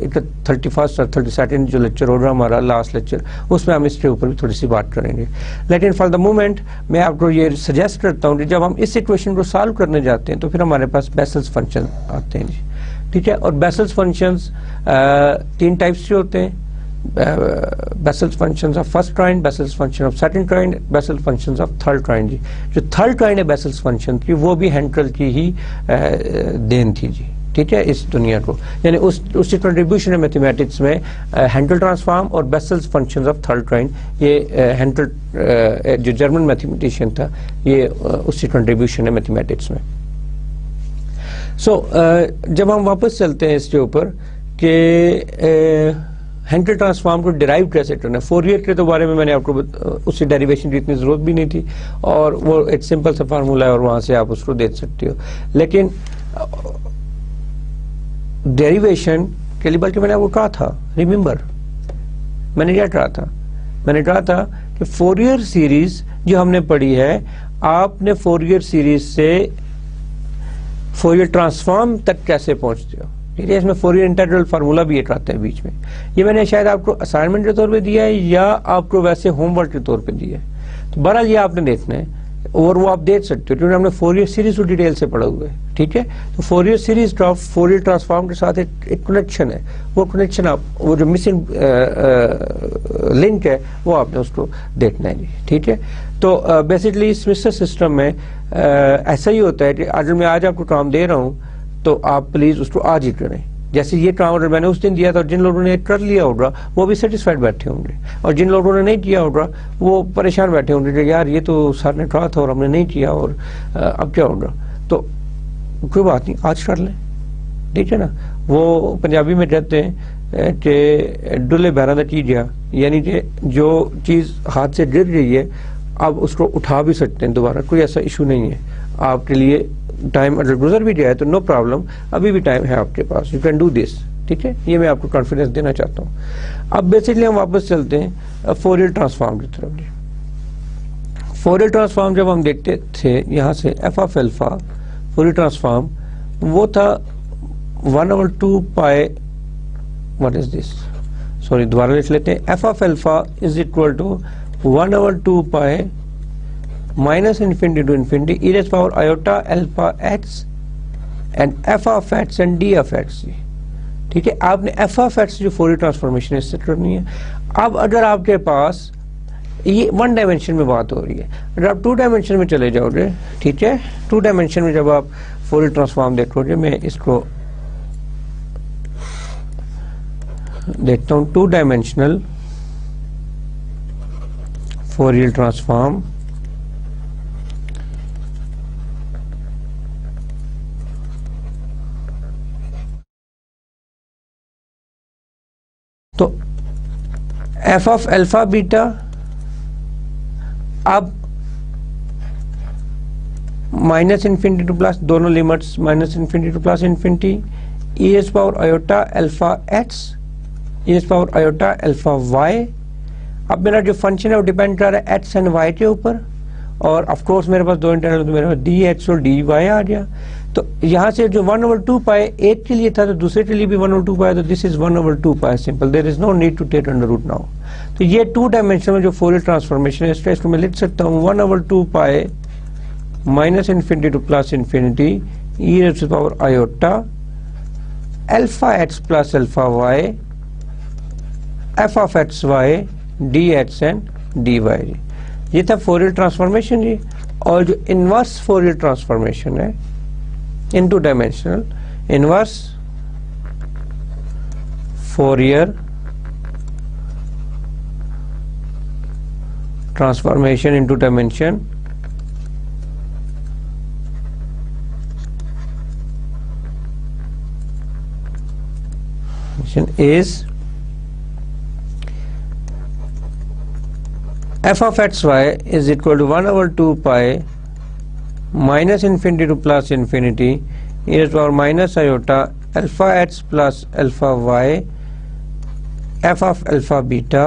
31 اور 32 جو لیکچر ہوگا ہمارا لاسٹ لیکچر, اس میں ہم اس کے اوپر بھی تھوڑی سی بات کریں گے. لیکن فار دا مومنٹ میں آپ کو یہ سجیسٹ کرتا ہوں کہ جب ہم اس ایکویشن کو سالو کرنے جاتے ہیں تو پھر ہمارے پاس بیسلز فنکشن آتے ہیں جی. ٹھیک ہے. اور بیسلز فنکشنز 3 ٹائپس کے ہوتے ہیں. Bessel's functions of first kind, Bessel's function of second kind, Bessel's functions of third kind جی. جو تھرڈ کائنڈ ہے بیسلز فنکشن کی وہ بھی ہینکل کی ہی دین تھی جی. ٹھیک ہے. اس دنیا کو یعنی اس کی کنٹریبیوشن ہے میتھمیٹکس میں ہینکل ٹرانسفارم اور Bessel's functions of third kind. یہ ہینکل جو جرمن میتھمیٹیشین تھا یہ اس کی کنٹریبیوشن ہے میتھمیٹکس میں. سو جب ہم واپس چلتے ہیں اس کے اوپر کہ ہینکل ٹرانسفارم کو ڈرائیو کیسے کرنا ہے. فورئر کے تو بارے میں نے آپ کو اس سے ڈیریویشن کی اتنی ضرورت بھی نہیں تھی اور وہ ایک سمپل سا فارمولا ہے اور وہاں سے آپ اس کو دیکھ سکتے ہو. لیکن ڈیریویشن کے لیے بلکہ میں نے آپ کو کہا تھا, ریممبر میں نے کیا کہا تھا, میں نے کہا تھا کہ فورئر سیریز جو ہم نے پڑھی ہے آپ نے فورئر سیریز سے فورئر ٹرانسفارم تک کیسے پہنچتے ہو. ٹھیک ہے. اس میں فورئر انٹیگرل فارمولا بھی ایک آتا ہے بیچ میں. یہ میں نے شاید آپ کو اسائنمنٹ کے طور پہ دیا ہے یا آپ کو ویسے ہوم ورک کے طور پہ دیا ہے. تو بہرحال یہ آپ نے دیکھنا ہے اور وہ آپ دیکھ سکتے ہو کیونکہ ہم نے فورئر سیریز کو ڈیٹیل سے پڑھا ہوا ہے. ٹھیک ہے. تو فورئر سیریز کا فورئر ٹرانسفارم کے ساتھ ایک کنیکشن ہے. وہ کنیکشن آپ وہ جو مسنگ لنک ہے وہ آپ نے اس کو دیکھنا ہے جی. ٹھیک ہے. تو بیسکلی اس مسٹر سسٹم میں ایسا ہی ہوتا ہے کہ اگر میں آج آپ کو کام دے رہا ہوں تو آپ پلیز اس کو آج ہی کریں. جیسے یہ کام اگر میں نے اس دن دیا تھا اور جن لوگوں نے کر لیا ہوگا وہ بھی سیٹسفائڈ بیٹھے ہوں گے اور جن لوگوں نے نہیں کیا ہوگا وہ پریشان بیٹھے ہوں گے کہ یار یہ تو سر نے کہا تھا اور ہم نے نہیں کیا اور اب کیا ہوگا. تو کوئی بات نہیں, آج کر لیں. ٹھیک ہے نا. وہ پنجابی میں کہتے ہیں کہ ڈلے بہرانہ چیز, یعنی کہ جو چیز ہاتھ سے گر گئی ہے آپ اس کو اٹھا بھی سکتے ہیں دوبارہ, کوئی ایسا ایشو نہیں ہے آپ کے لیے. ٹائم اگر گزر بھی جائے تو نو پرابلم, ابھی بھی ٹائم ہے آپ کے پاس, یو کین ڈو دس. ٹھیک ہے. یہ میں آپ کو کانفیڈنس دینا چاہتا ہوں. اب بیسکلی ہم واپس چلتے ہیں فورئر ٹرانسفارم کی طرف. فورئر ٹرانسفارم جب ہم دیکھتے تھے یہاں سے F of alpha Fourier transform وہ تھا 1/2 پائے, واٹ از دس, سوری دوبارہ لکھ لیتے ہیں. F of alpha is equal to 1/2 pi minus infinity to infinity e raised power iota alpha x and f of x and d of x. ٹھیک ہے, آپ نے ایف آف ایکس جو فوریئر ٹرانسفارمیشن اس سے کرنی ہے. اب اگر آپ کے پاس یہ ون ڈائمینشن میں بات ہو رہی ہے, اگر آپ ٹو ڈائمینشن میں چلے جاؤ گے, ٹھیک ہے, ٹو ڈائمینشن میں جب آپ فوریئر ٹرانسفارم دیکھو گے, میں اس کو دیکھتا ہوں, ٹو ڈائمینشنل فوریئر ٹرانسفارم. تو ایف آف الفا بیٹا اب مائنس انفینٹی ٹو پلس, دونوں limits minus infinity to plus infinity, e s power iota alpha x, e s power iota alpha y. اب میرا جو فنکشن ہے وہ ڈیپینڈ کر رہا ہے ایکس اینڈ وائی کے اوپر, اور آف کورس میرے پاس دو انٹرنل, تو میرے پاس ڈی ایکس اور ڈی وائی آ گیا. تو یہاں سے جو 1/2 پائے ایک کے لیے تھا تو دوسرے کے لیے بھی 1/2 پائے, تو this is 1/2 pi simple, there is no need to take under root now. تو یہ ٹو ڈائمینشن میں جو فوریئر ٹرانسفارمیشن ہے اس کو میں لکھ سکتا ہوں 1/2 pi minus infinity to plus infinity e raise to power iota alpha x plus alpha y f of x y d x and d y. یہ تھا فوریئر ٹرانسفارمیشن جی. اور جو انورس فوریئر ٹرانسفارمیشن ہے in two dimensional, inverse Fourier transformation in two dimension is f of xy is equal to 1/2 pi minus infinity to plus infinity e to the power minus iota alpha x plus alpha y f of alpha beta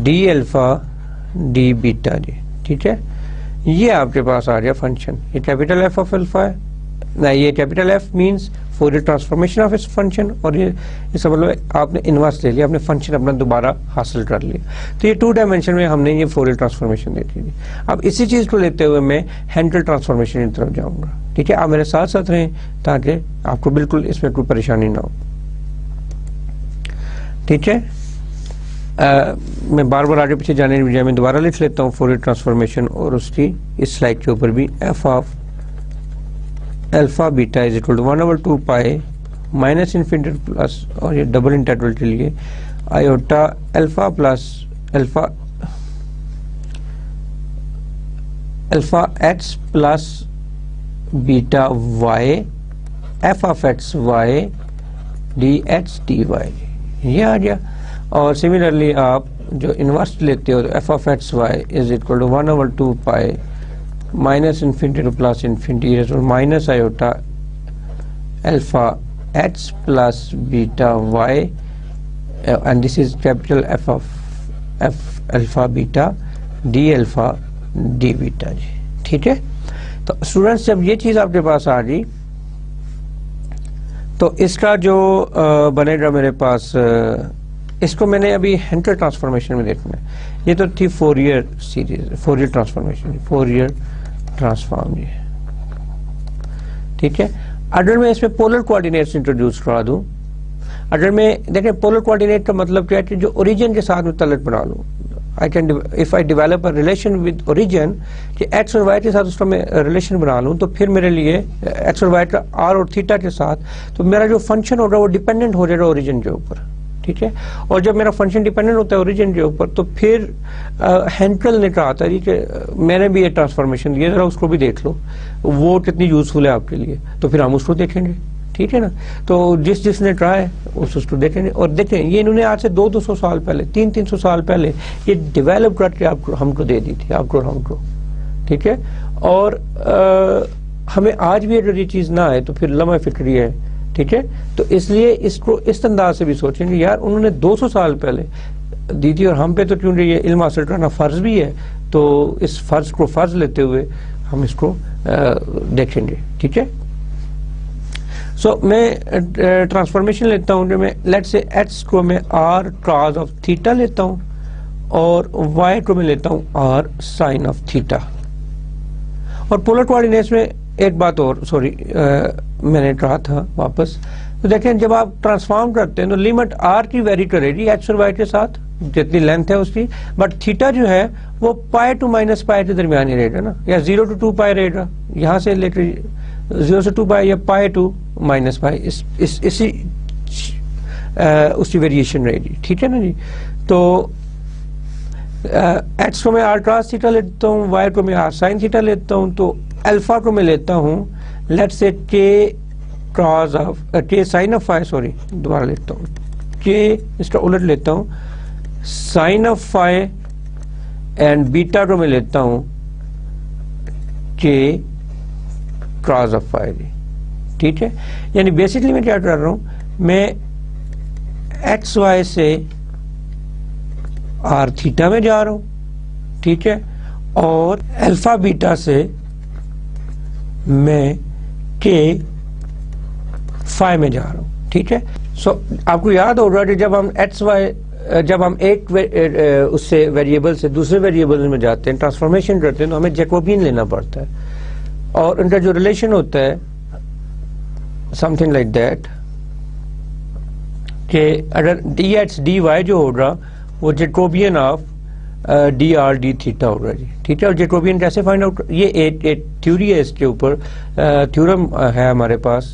d alpha d beta جی. ٹھیک ہے, یہ آپ کے پاس آ گیا فنکشن. یہ کیپیٹل ایف آف الفا ہے نا, یہ capital F means Fourier transformation of اس فنکشن, اور یہ اس کا مطلب آپ نے انورس لے لیا, آپ نے فنکشن اپنا دوبارہ حاصل کر لیا. تو یہ ٹو ڈائمینشن میں ہم نے یہ فوریئر ٹرانسفارمیشن دیکھی تھی. اب اسی چیز کو لیتے ہوئے میں ہینٹل ٹرانسفارمیشن کی طرف جاؤں گا. ٹھیک ہے, آپ میرے ساتھ ساتھ رہیں تاکہ آپ کو بالکل اس میں کوئی پریشانی نہ ہو. ٹھیک ہے, میں بار بار آگے پیچھے جانے کی بجائے میں دوبارہ لکھ لیتا ہوں فوریئر ٹرانسفارمیشن, اور اس کی اس سلائڈ کے اوپر بھی f of alpha beta is equal to 1/2 pi minus infinity plus, اور یہ ڈبل انٹیگرل کے لیے iota alpha plus alpha alpha x plus beta y f of x y d x d y, یہ آ گیا. اور سملرلی آپ جو انورس لیتے ہو تو f of x y is equal to 1/2 pi minus infinity to plus infinity is minus iota alpha x plus beta y, and this is capital F of F alpha beta d alpha d beta جی. ٹھیک ہے, تو اسٹوڈینٹس جب یہ چیز آپ کے پاس آ گئی تو اس کا جو بنے گا میرے پاس, اس کو میں نے ابھی ہینٹل ٹرانسفارمیشن میں دیکھنا ہے. یہ تو تھی Fourier series, Fourier transformation, Fourier transform جی. ٹھیک ہے, اگر میں اس میں پولر کوآرڈینیٹس انٹروڈیوس کرا دوں, اگر میں دیکھیں پولر کوآرڈینیٹ کا مطلب کیا ہے کہ جو اوریجن کے ساتھ میں تعلق بنا لوں, if I develop a relation with origin کہ ایکس اور وائی کے ساتھ اس کا میں ریلیشن بنا لوں, تو پھر میرے لیے ایکس اور وائی کا آر اور تھیٹا کے ساتھ, تو میرا جو فنکشن ہوگا وہ ڈیپینڈنٹ ہو جائے گا اوریجن کے اوپر. ٹھیک ہے, اور جب میرا فنکشن ڈیپینڈنٹ ہوتا ہے اوریجن کے اوپر, تو پھر ہینٹل نے کہا تھا کہ میں نے بھی یہ ٹرانسفارمیشن دی, ذرا اس کو بھی دیکھ لو وہ کتنی یوزفل ہے آپ کے لیے, تو پھر ہم اس کو دیکھیں گے. ٹھیک ہے نا, تو جس نے ٹرائی اس کو دیکھیں گے. اور دیکھیں یہ انہوں نے آج سے 200 سال پہلے 300 سال پہلے یہ ڈیولپ کر کے آپ ہم کو دے دی تھی, آپ کو ہم کو. ٹھیک ہے, اور ہمیں آج بھی اگر یہ چیز نہ آئے تو پھر لمحہ فکری ہے. ٹھیک ہے, تو اس لیے اس کو اس انداز سے بھی سوچیں کہ یار انہوں نے 200 سال پہلے دی تھی, اور ہم پہ تو کیونکہ یہ علم حاصل کرنا فرض بھی ہے, تو اس فرض کو فرض لیتے ہوئے ہم اس کو دیکھیں گے. ٹھیک ہے, سو میں ٹرانسفارمیشن لیتا ہوں کہ میں لیٹ سے ایکس کو میں آر کاز آف تھیٹا لیتا ہوں, اور وائی کو میں لیتا ہوں آر سائن آف تھیٹا. اور پولر کوآرڈینیٹس میں ایک بات اور سوری میں نے کہا تھا واپس، تو دیکھیں جب آپ ٹرانسفارم کرتے ہیں تو لمٹ آر کی ویری کرے گی ایکس اور وائی کے ساتھ جتنی لینتھ ہے اس کی، بٹ تھیٹا جو ہے وہ پائے ٹو مائنس پائے کے درمیان ہی رہے گا نا، یا 0 to 2 پائے رہے گا، یہاں سے لے کے 0 سے 2 پائے یا پائے ٹو مائنس پائے، اسی اس کی ویریشن رہے گی، ٹھیک ہے نا جی. تو ایکس کو میں آر کراس تھیٹا لیتا ہوں، وائی کو میں آر سائن تھیٹا لیتا ہوں، تو الفا کو میں لیتا ہوں let say k cos of k sine of phi, sorry دوبارہ لیتا ہوں، کے اس کا الٹ لیتا ہوں sine of phi, and beta کو میں لیتا ہوں کے کراس آف فائی، ٹھیک ہے. یعنی بیسکلی میں کیا کر رہا ہوں، میں ایکس وائی سے آر تھیٹا میں جا رہا ہوں، ٹھیک ہے، اور الفا بیٹا سے میں کے فائی میں جا رہا ہوں، ٹھیک ہے. سو آپ کو یاد ہوگا کہ جب ہم ایکس وائی جب ہم ایک اس سے ویریبل سے دوسرے ویریبل میں جاتے ہیں ٹرانسفارمیشن کرتے ہیں تو ہمیں جیکوبین لینا پڑتا ہے، اور ان کا جو ریلیشن ہوتا ہے سم تھنگ لائک دیٹ کہ اگر ڈی ایکس ڈی وائی جو ہوگا وہ Jacobian of D R D theta ہوگا جی، ٹھیک ہے. اور جیکوبین کیسے فائنڈ آؤٹ، یہ ایک تھیوری ہے، اس کے اوپر تھیورم ہے ہمارے پاس،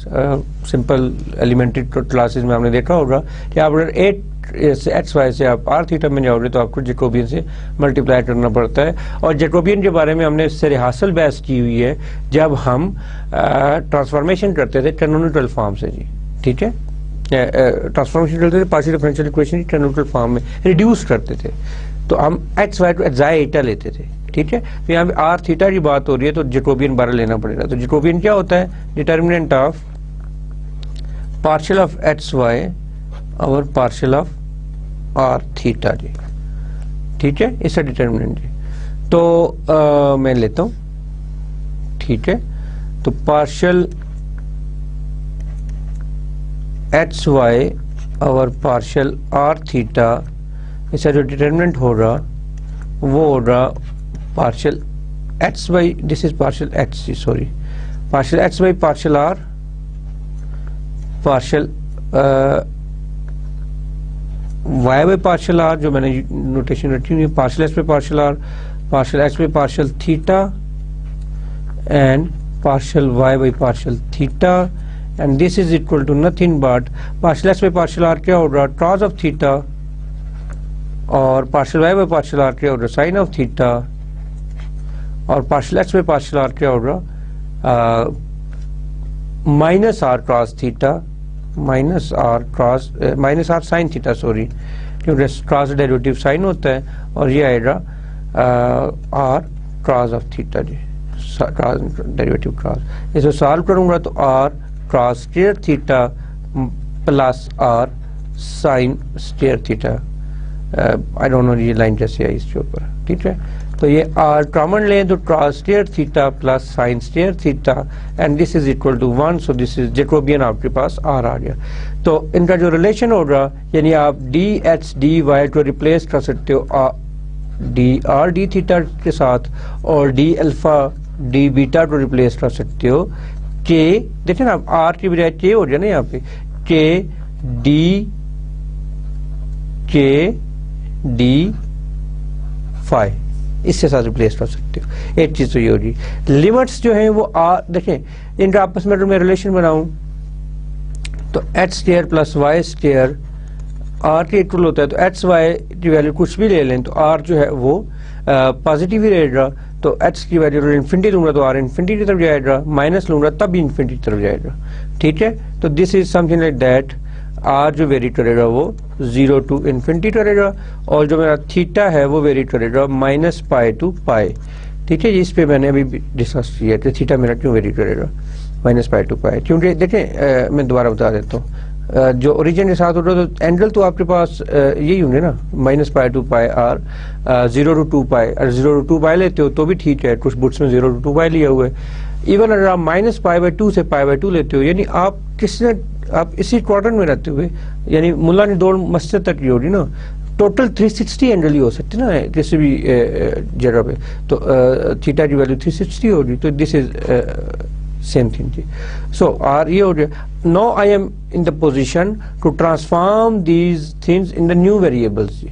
سمپل ایلیمنٹری کلاسز میں ہم نے دیکھا ہوگا کہ آپ اگر ایکس وائی سے آپ آر تھیٹا میں جاؤ گے تو آپ کو جیکوبین سے ملٹیپلائی کرنا پڑتا ہے. اور جیکوبین کے بارے میں ہم نے سر حاصل بحث کی ہوئی ہے جب ہم ٹرانسفارمیشن کرتے تھے کینونیکل فارم سے جی، ٹھیک ہے، ٹرانسفارمیشن کرتے تھے پارشل ڈفرینشیل ایکویشن کی کینونیکل فارم میں ریڈیوس کرتے تھے، تو ہم ایکس وائی کو ایگزائے ایٹا لیتے تھے، ٹھیک ہے. تو یہاں پہ آر تھیٹا کی بات ہو رہی ہے تو جیکوبین بارہ لینا پڑے گا. تو جیکوبین کیا ہوتا ہے، determinant of partial of x y اور پارشل آف آر تھیٹا جی، ٹھیک ہے، اس کا ڈیٹرمنٹ جی. تو میں لیتا ہوں، ٹھیک ہے. تو پارشل ایکس وائی اور پارشل آر تھیٹا، اس کا جو ڈیٹرمنٹ ہوگا وہ ہوگا partial x by, this is partial x جی، sorry, partial x by partial r, partial Y by partial r, جو میں نے نوٹیشن رکھی ہوئی ہے، partial x by partial r, partial x by partial theta, and partial Y by partial theta, and this is equal to nothing but partial x by partial R کیا ہوگا کاز آف تھیٹا، اور partial Y by partial R کیا ہوگا سائن آف تھیٹا، اور partial x by partial R کیا ہوگا minus R cos theta, minus R sine theta, sorry, کیونکہ کراس ڈیریویٹو سائن ہوتا ہے، اور یہ آئے گا آر کراس آف تھیٹا جی، ڈیریویٹو کراس. اس کو سالو کروں گا تو R cos square theta plus R sine square theta. I don't نو یہ لائن کیسے آئی اس کے اوپر، ٹھیک ہے. تو یہ آر کامن لیں تو cos square theta plus sine square theta, and this is equal to 1، so this is Jacobian آپ کے پاس آر آ گیا. تو ان کا جو ریلیشن ہوگا، یعنی آپ ڈی ایکس ڈی وائی کو ریپلیس کر سکتے ہو ڈی آر ڈی تھیٹا کے ساتھ، اور ڈی الفا ڈی بیٹا کو ریپلیس کر سکتے ہو کے، دیکھیں نا آر کی بجائے کے ہو جائے نا یہاں پہ، کے ڈی فائی، اس سے ساتھ ریپلیس کر سکتے ہو. ایک چیز تو یہ ہوگی. لیمٹس جو ہیں وہ دیکھیں ان کا آپس میں اگر میں ریلیشن بناؤں تو x square plus y square r کے اکول ہوتا ہے، تو ایکس وائی کی ویلیو کچھ بھی لے لیں تو آر جو ہے وہ پازیٹیو ہی رہے گا. تو ایکس کی ویلیو انفینٹی لوں گا تو آر انفینٹی کی طرف جائے گا، مائنس لوں گا تب بھی انفینٹی کی طرف جائے گا، ٹھیک ہے. تو this is something like that, R جو ویری کرے گا وہ 0 ٹو انفینٹی کرے گا، اور جو میرا تھیٹا ہے وہ ویری کرے گا مائنس پائے ٹو پائے، ٹھیک ہے. اس پہ میں نے ابھی ڈسکس کیا کہ تھیٹا میرا کیوں ویری کرے گا مائنس پائے ٹو پائے، کیونکہ دیکھیں میں دوبارہ بتا دیتا ہوں، جو اوریجن کے ساتھ ہوتا ہے تو اینگل تو آپ کے پاس یہی ہوں گے نا، مائنس پائے ٹو پائے آر، 0 ٹو 2 پائے، اگر 0 ٹو 2 پائے لیتے ہو تو بھی ٹھیک ہے، کچھ بٹس میں 0 ٹو 2 پائے لیا ہوا ہے. ایون اگر آپ مائنس پائے بائی 2 سے پائے بائی 2 لیتے ہو، یعنی آپ آپ اسی کوارٹر میں رہتے ہوئے، یعنی ملا نے دوڑ مسجد تک کی ہوگی نا، ٹوٹل 360 اینگل ہی ہو سکتے نا کسی بھی جگہ پہ، تو تھیٹا کی ویلیو 360 ہوگی. تو this is same thing ji. So now I am in the position to transform these things in the new variables ji.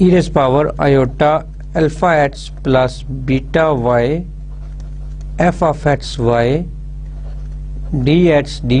e raised power iota alpha x plus beta y f of x y dx dy,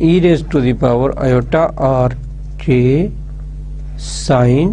e raised to the power iota r k sin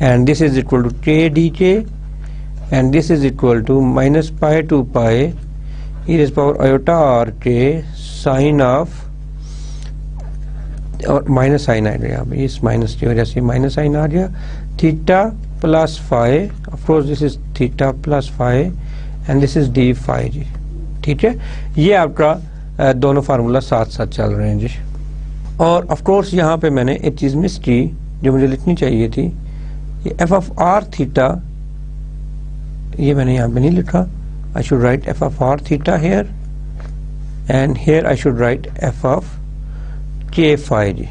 and this is equal to k dk, and this is equal to minus pi 2 pi e raised power iota r k sin of, اور مائنس سائن آ گیا یہاں پہ، اس مائنس کی وجہ سے مائنس سائن آ گیا، theta plus phi, of course this is theta plus phi and this is D phi جی. ٹھیک ہے، یہ آپ کا دونوں فارمولا ساتھ ساتھ چل رہے ہیں جی. اور آف کورس یہاں پہ میں نے ایک چیز مس کی جو مجھے لکھنی چاہیے تھی، یہ ایف آف آر تھیٹا، یہ میں نے یہاں پہ نہیں لکھا. I should write f of r theta here and here I should write f of k phi جی.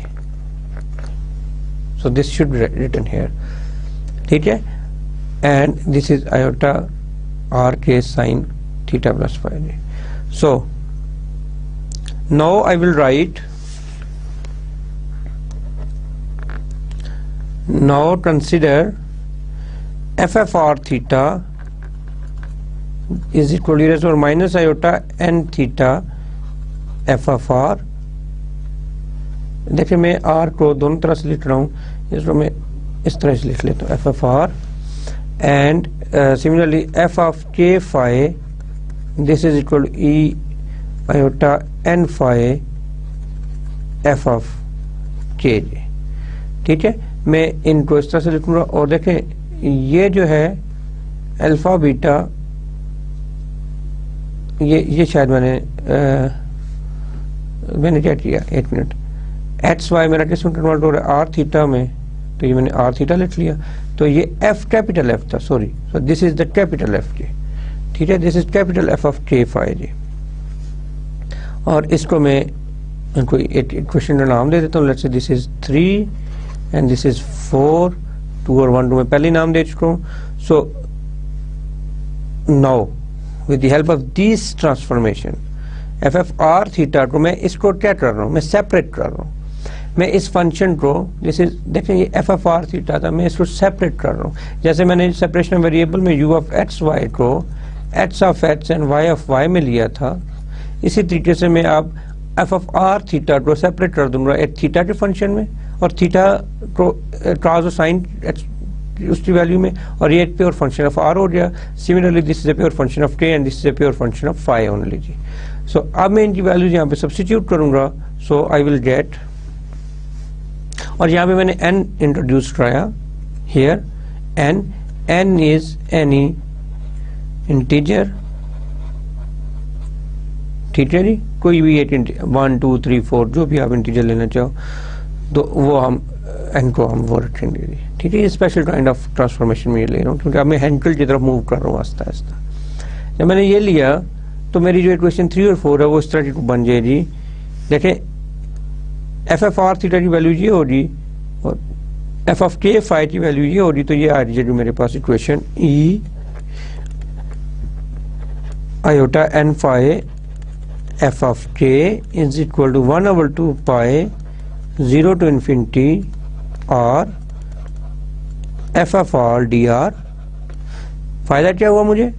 So this should be written here. ٹھیک ہے، and this is iota r k sin theta plus phi جی. So now I will write, now consider f of r theta is equal to e raised to minus iota n theta f of r. دیکھیں میں آر کو دونوں طرح سے لکھ رہا ہوں، اس کو میں اس طرح سے لکھ لیتا ہوں F F R and similarly F of کے phi this is equal E iota N phi F of K جی. ٹھیک ہے، میں ان کو اس طرح سے لکھوں گا. اور دیکھیں یہ جو ہے الفا بیٹا، یہ شاید میں نے کیا کیا، ایک منٹ، ایکس وائی میرا کس میں کنورٹ ہو رہا ہے آر تھیٹا میں، تو یہ میں نے آر تھیٹا لکھ لیا. تو یہ ایف کیپیٹل ایف تھا، sorry, so this is the capital F جی. ٹھیک ہے، this is capital F of کے فائی جی. اور اس کو میں ان کو ایک کوشچن کا نام دے دیتا ہوں. Let's say this is 3 and this از 4، 2 اور 1 2 میں پہلے نام دے چکا ہوں. So now with the help of these transformation f F are theta کو میں اس کو کیا کر رہا ہوں، میں سیپریٹ کر رہا ہوں. میں اس فنکشن کو جیسے دیکھیں یہ ایف ایف آر تھیٹا تھا، میں اس کو سیپریٹ کر رہا ہوں. جیسے میں نے سیپریشن ویریبل میں یو آف ایکس وائی کو x of x and y of y میں لیا تھا، اسی طریقے سے میں اب ایف ایف آر تھیٹا کو سیپریٹ کر دوں گا ایک تھیٹا کے فنکشن میں، اور تھیٹا کو ٹرانس سائن اس کی ویلیو میں، اور یہ ایک پیور فنکشن آف آر ہو گیا. Similarly this is a pure function of K and this is a pure function of phi only جی. سو اب میں ان کی ویلیوز یہاں پہ سبسٹیٹیوٹ کروں گا. سو آئی ول گیٹ، اور یہاں پہ میں نے n انٹروڈیوس کرایا here, n is any integer. ٹھیک ہے جی، کوئی بھی ایک 1 2 3 4 جو بھی آپ انٹیجر لینا چاہو تو وہ ہم n کو ہم وہ رکھیں گے جی. ٹھیک ہے، یہ اسپیشل کائنڈ آف ٹرانسفارمیشن میں یہ لے رہا ہوں کیونکہ اب میں ہینکل کی طرف موو کر رہا ہوں آہستہ آہستہ. جب میں نے یہ لیا تو میری جو اکویشن 3 اور 4 ہے وہ اس طرح کی بن جائے گی. دیکھیں ایف ایف آر تھیٹا کی ویلیو یہ ہوگی اور ایف آف کے فائی کی ویلیو یہ ہوگی. تو یہ آ جائے گی میرے پاس equation E iota N phi F of K is equal to 1/2 pi 0 to infinity R F F R D R. فائدہ کیا ہوا مجھے،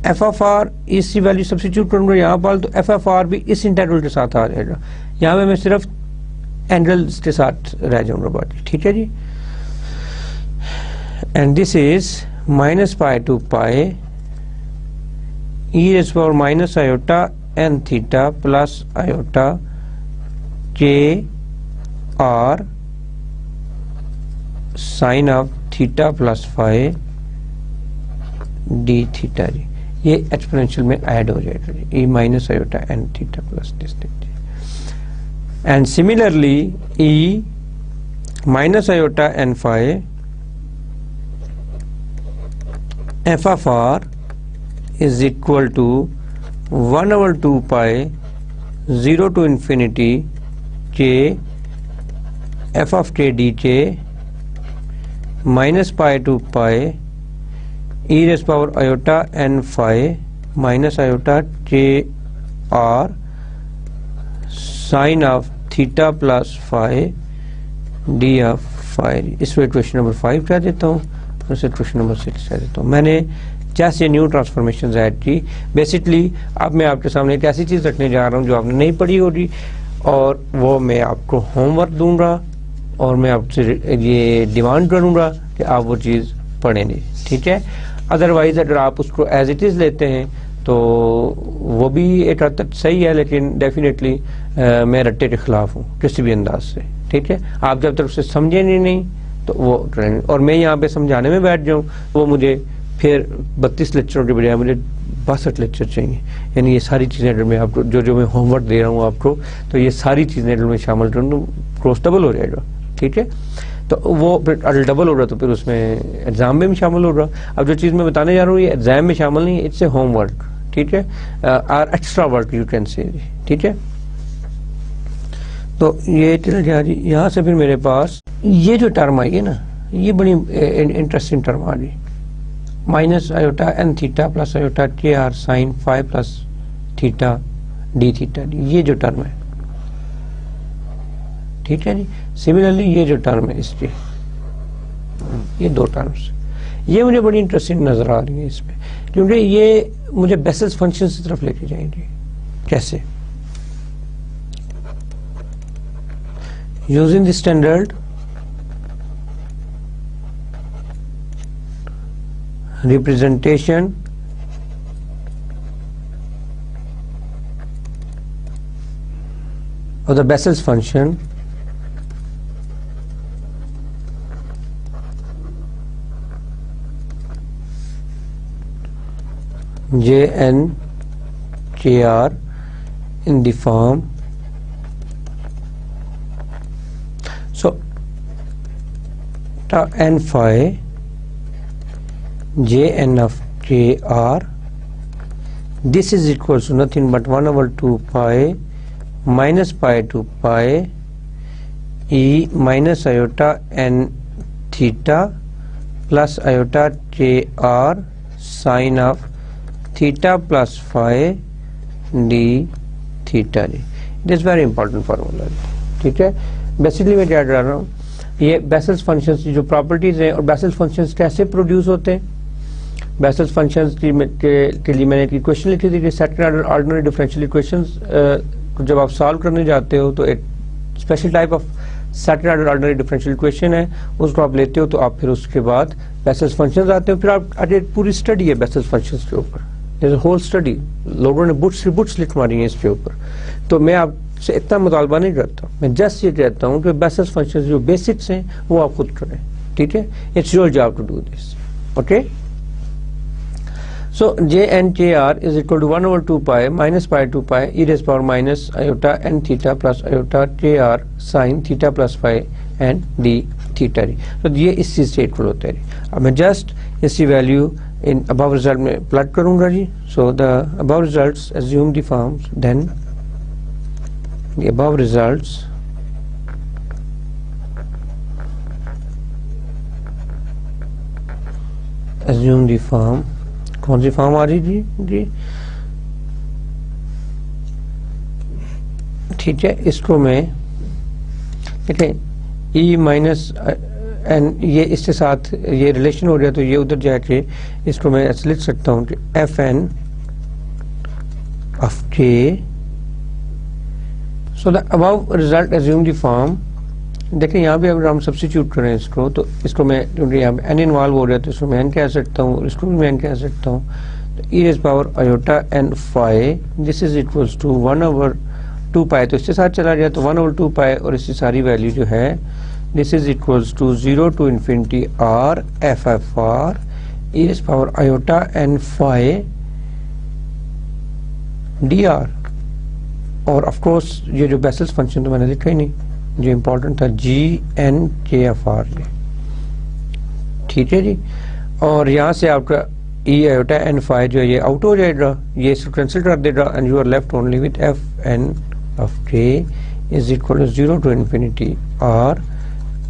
ایف ایف آر اس کی ویلیو سبسٹیٹیوٹ کروں گا یہاں پر تو ایف ایف آر بھی اس انٹیگرل کے ساتھ آ جائے گا. یہاں میں صرف اینگلز کے ساتھ رہ جاؤں گا باقی. ٹھیک ہے جی، and this is -π to π e raised to power minus iota n theta plus iota k r sin of theta plus phi d theta جی. یہ ایکسپوننشیل میں ایڈ ہو جائے گا جی، e minus iota n theta plus this theta. And similarly e minus iota n phi f of r is equal to 1/2 pi 0 to infinity k f of k dk minus π to π e raised power iota n phi minus iota k r sin of theta plus phi d of phi. اس کو equation number 5 کہہ دیتا ہوں اور اسے equation number 6 کہہ دیتا ہوں. میں نے جیسے نیو ٹرانسفارمیشن ایڈ کی. بیسکلی اب میں آپ کے سامنے ایک ایسی چیز رکھنے جا رہا ہوں جو آپ نے نہیں پڑھی ہوگی اور وہ میں آپ کو ہوم ورک دوں گا اور میں آپ سے یہ ڈیمانڈ کروں گا کہ آپ وہ چیز پڑھیں گے. ٹھیک ہے، ادروائز اگر آپ اس کو ایز اٹ از لیتے ہیں تو وہ بھی ایک حد تک صحیح ہے، لیکن ڈیفینیٹلی میں رٹے کے خلاف ہوں کسی بھی انداز سے. ٹھیک ہے، آپ جب تک اسے سمجھیں نہیں تو وہ اور میں یہاں پہ سمجھانے میں بیٹھ جاؤں وہ مجھے پھر 32 لیکچروں کے بجائے مجھے 62 لیکچر چاہیے. یعنی یہ ساری چیزیں اگر میں آپ کو جو میں ہوم ورک دے رہا ہوں آپ کو، تو یہ ساری چیزیں اگر میں شامل کروں تو کروس ڈبل ہو جائے گا. ٹھیک ہے، تو وہ پھر ڈبل ہو رہا تو پھر اس میں ایگزام میں بھی شامل ہو رہا. اب جو چیز میں بتانے جا رہا ہوں یہ ایگزام میں شامل نہیں، اٹس اے ہوم ورک. ٹھیک ہے، اور extra work you can say. ٹھیک ہے، تو یہ چل جا جی. یہاں سے پھر میرے پاس یہ جو ٹرم آئی ہے نا، یہ بڑی انٹرسٹنگ ٹرم آ رہی. Minus iota N theta plus iota K R sine 5 plus theta D theta D, یہ جو ٹرم ہے. ٹھیک ہے جی. سملرلی یہ جو ٹرم ہے اس کی، یہ دو ٹرمز یہ مجھے بڑی انٹرسٹنگ نظر آ رہی ہیں اس میں، کیونکہ یہ مجھے بیسلز فنکشن کی طرف لے کے جائیں گے. کیسے؟ Using the standard representation of the Bessel's function Jn Kr in the form so ta n phi Jn of Kr, this is equals to nothing but 1/2 pi minus pi to pi e minus iota n theta plus iota Kr sine of theta plus phi d theta. This is very important formula. ٹھیک ہے، بیسکلی میں کیا کر رہا ہوں، یہ بیسلز فنکشنز کی جو پراپرٹیز ہیں اور بیسلز فنکشنز کیسے پروڈیوس ہوتے ہیں. بیسلز فنکشنز کے لیے میں نے ایک ایکویشن لکھی تھی کہ سیکنڈ آرڈنری ڈفرینشیل ایکویشنز جب آپ سالو کرنے جاتے ہو تو ایک special type of second ordinary differential equation ہے، اس کو آپ لیتے ہو تو آپ پھر اس کے بعد بیسلز فنکشنز آتے ہیں. پھر آپ پوری اسٹڈی ہے بیسلز فنکشنز کے اوپر، ہول اسٹڈی، لوگوں نے بکس لکھ ماری ہیں اس کے اوپر. تو میں آپ سے اتنا مطالبہ نہیں کرتا، میں جسٹ یہ کہتا ہوں کہ بیسلز فنکشنز جو بیسکس ہیں وہ آپ خود کریں. ٹھیک ہے، it's your job to do this. Okay, so Jn Kr is equal to 1/2 pi minus pi to pi e raised power minus iota n theta plus iota Kr sin theta plus phi and d theta. تو یہ اس چیز سے equal ہوتا ہے. اب میں جسٹ اس کی ویلیو ان above result میں پلٹ کروں گا جی. so the above results assume the forms, then the above results assume the form. کون سی فارم آ رہی جی؟ ٹھیک ہے، اس کو میں دیکھیں ای مائنس این، یہ اس کے ساتھ یہ ریلیشن ہو گیا تو یہ ادھر جا کے اس کو میں ایسے لکھ سکتا ہوں کہ ایف این آف کے. سو دا ابو ریزلٹ ایزیوم دی فارم. دیکھیں یہاں پہ اگر ہم سبسٹیچیوٹ کریں اس کو تو اس کو میں کیونکہ یہاں پہ این انوالو ہو رہا ہے تو اس کو میں این کہہ سکتا ہوں، اس کو بھی میں این کہہ سکتا ہوں. تو e raise power iota N phi this is equals to 1/2 pi, تو اس کے ساتھ چلا جائے تو 1/2 پائی اور اس کی ساری ویلیو جو ہے this is equals to 0 to infinity r F F R E raise power iota N phi D R. اور آف کورس یہ جو بیسلز فنکشن تو میں نے لکھا ہی نہیں، جو امپورٹنٹ تھا جی این کے ایف آر. ٹھیک ہے جی، اور یہاں سے آپ کا ای آئیوٹا این فائی جو ہے یہ آؤٹ ہو جائے گا، یہ اس کو کینسل کر دے گا and you are left only with F N of K is equal to 0 to infinity R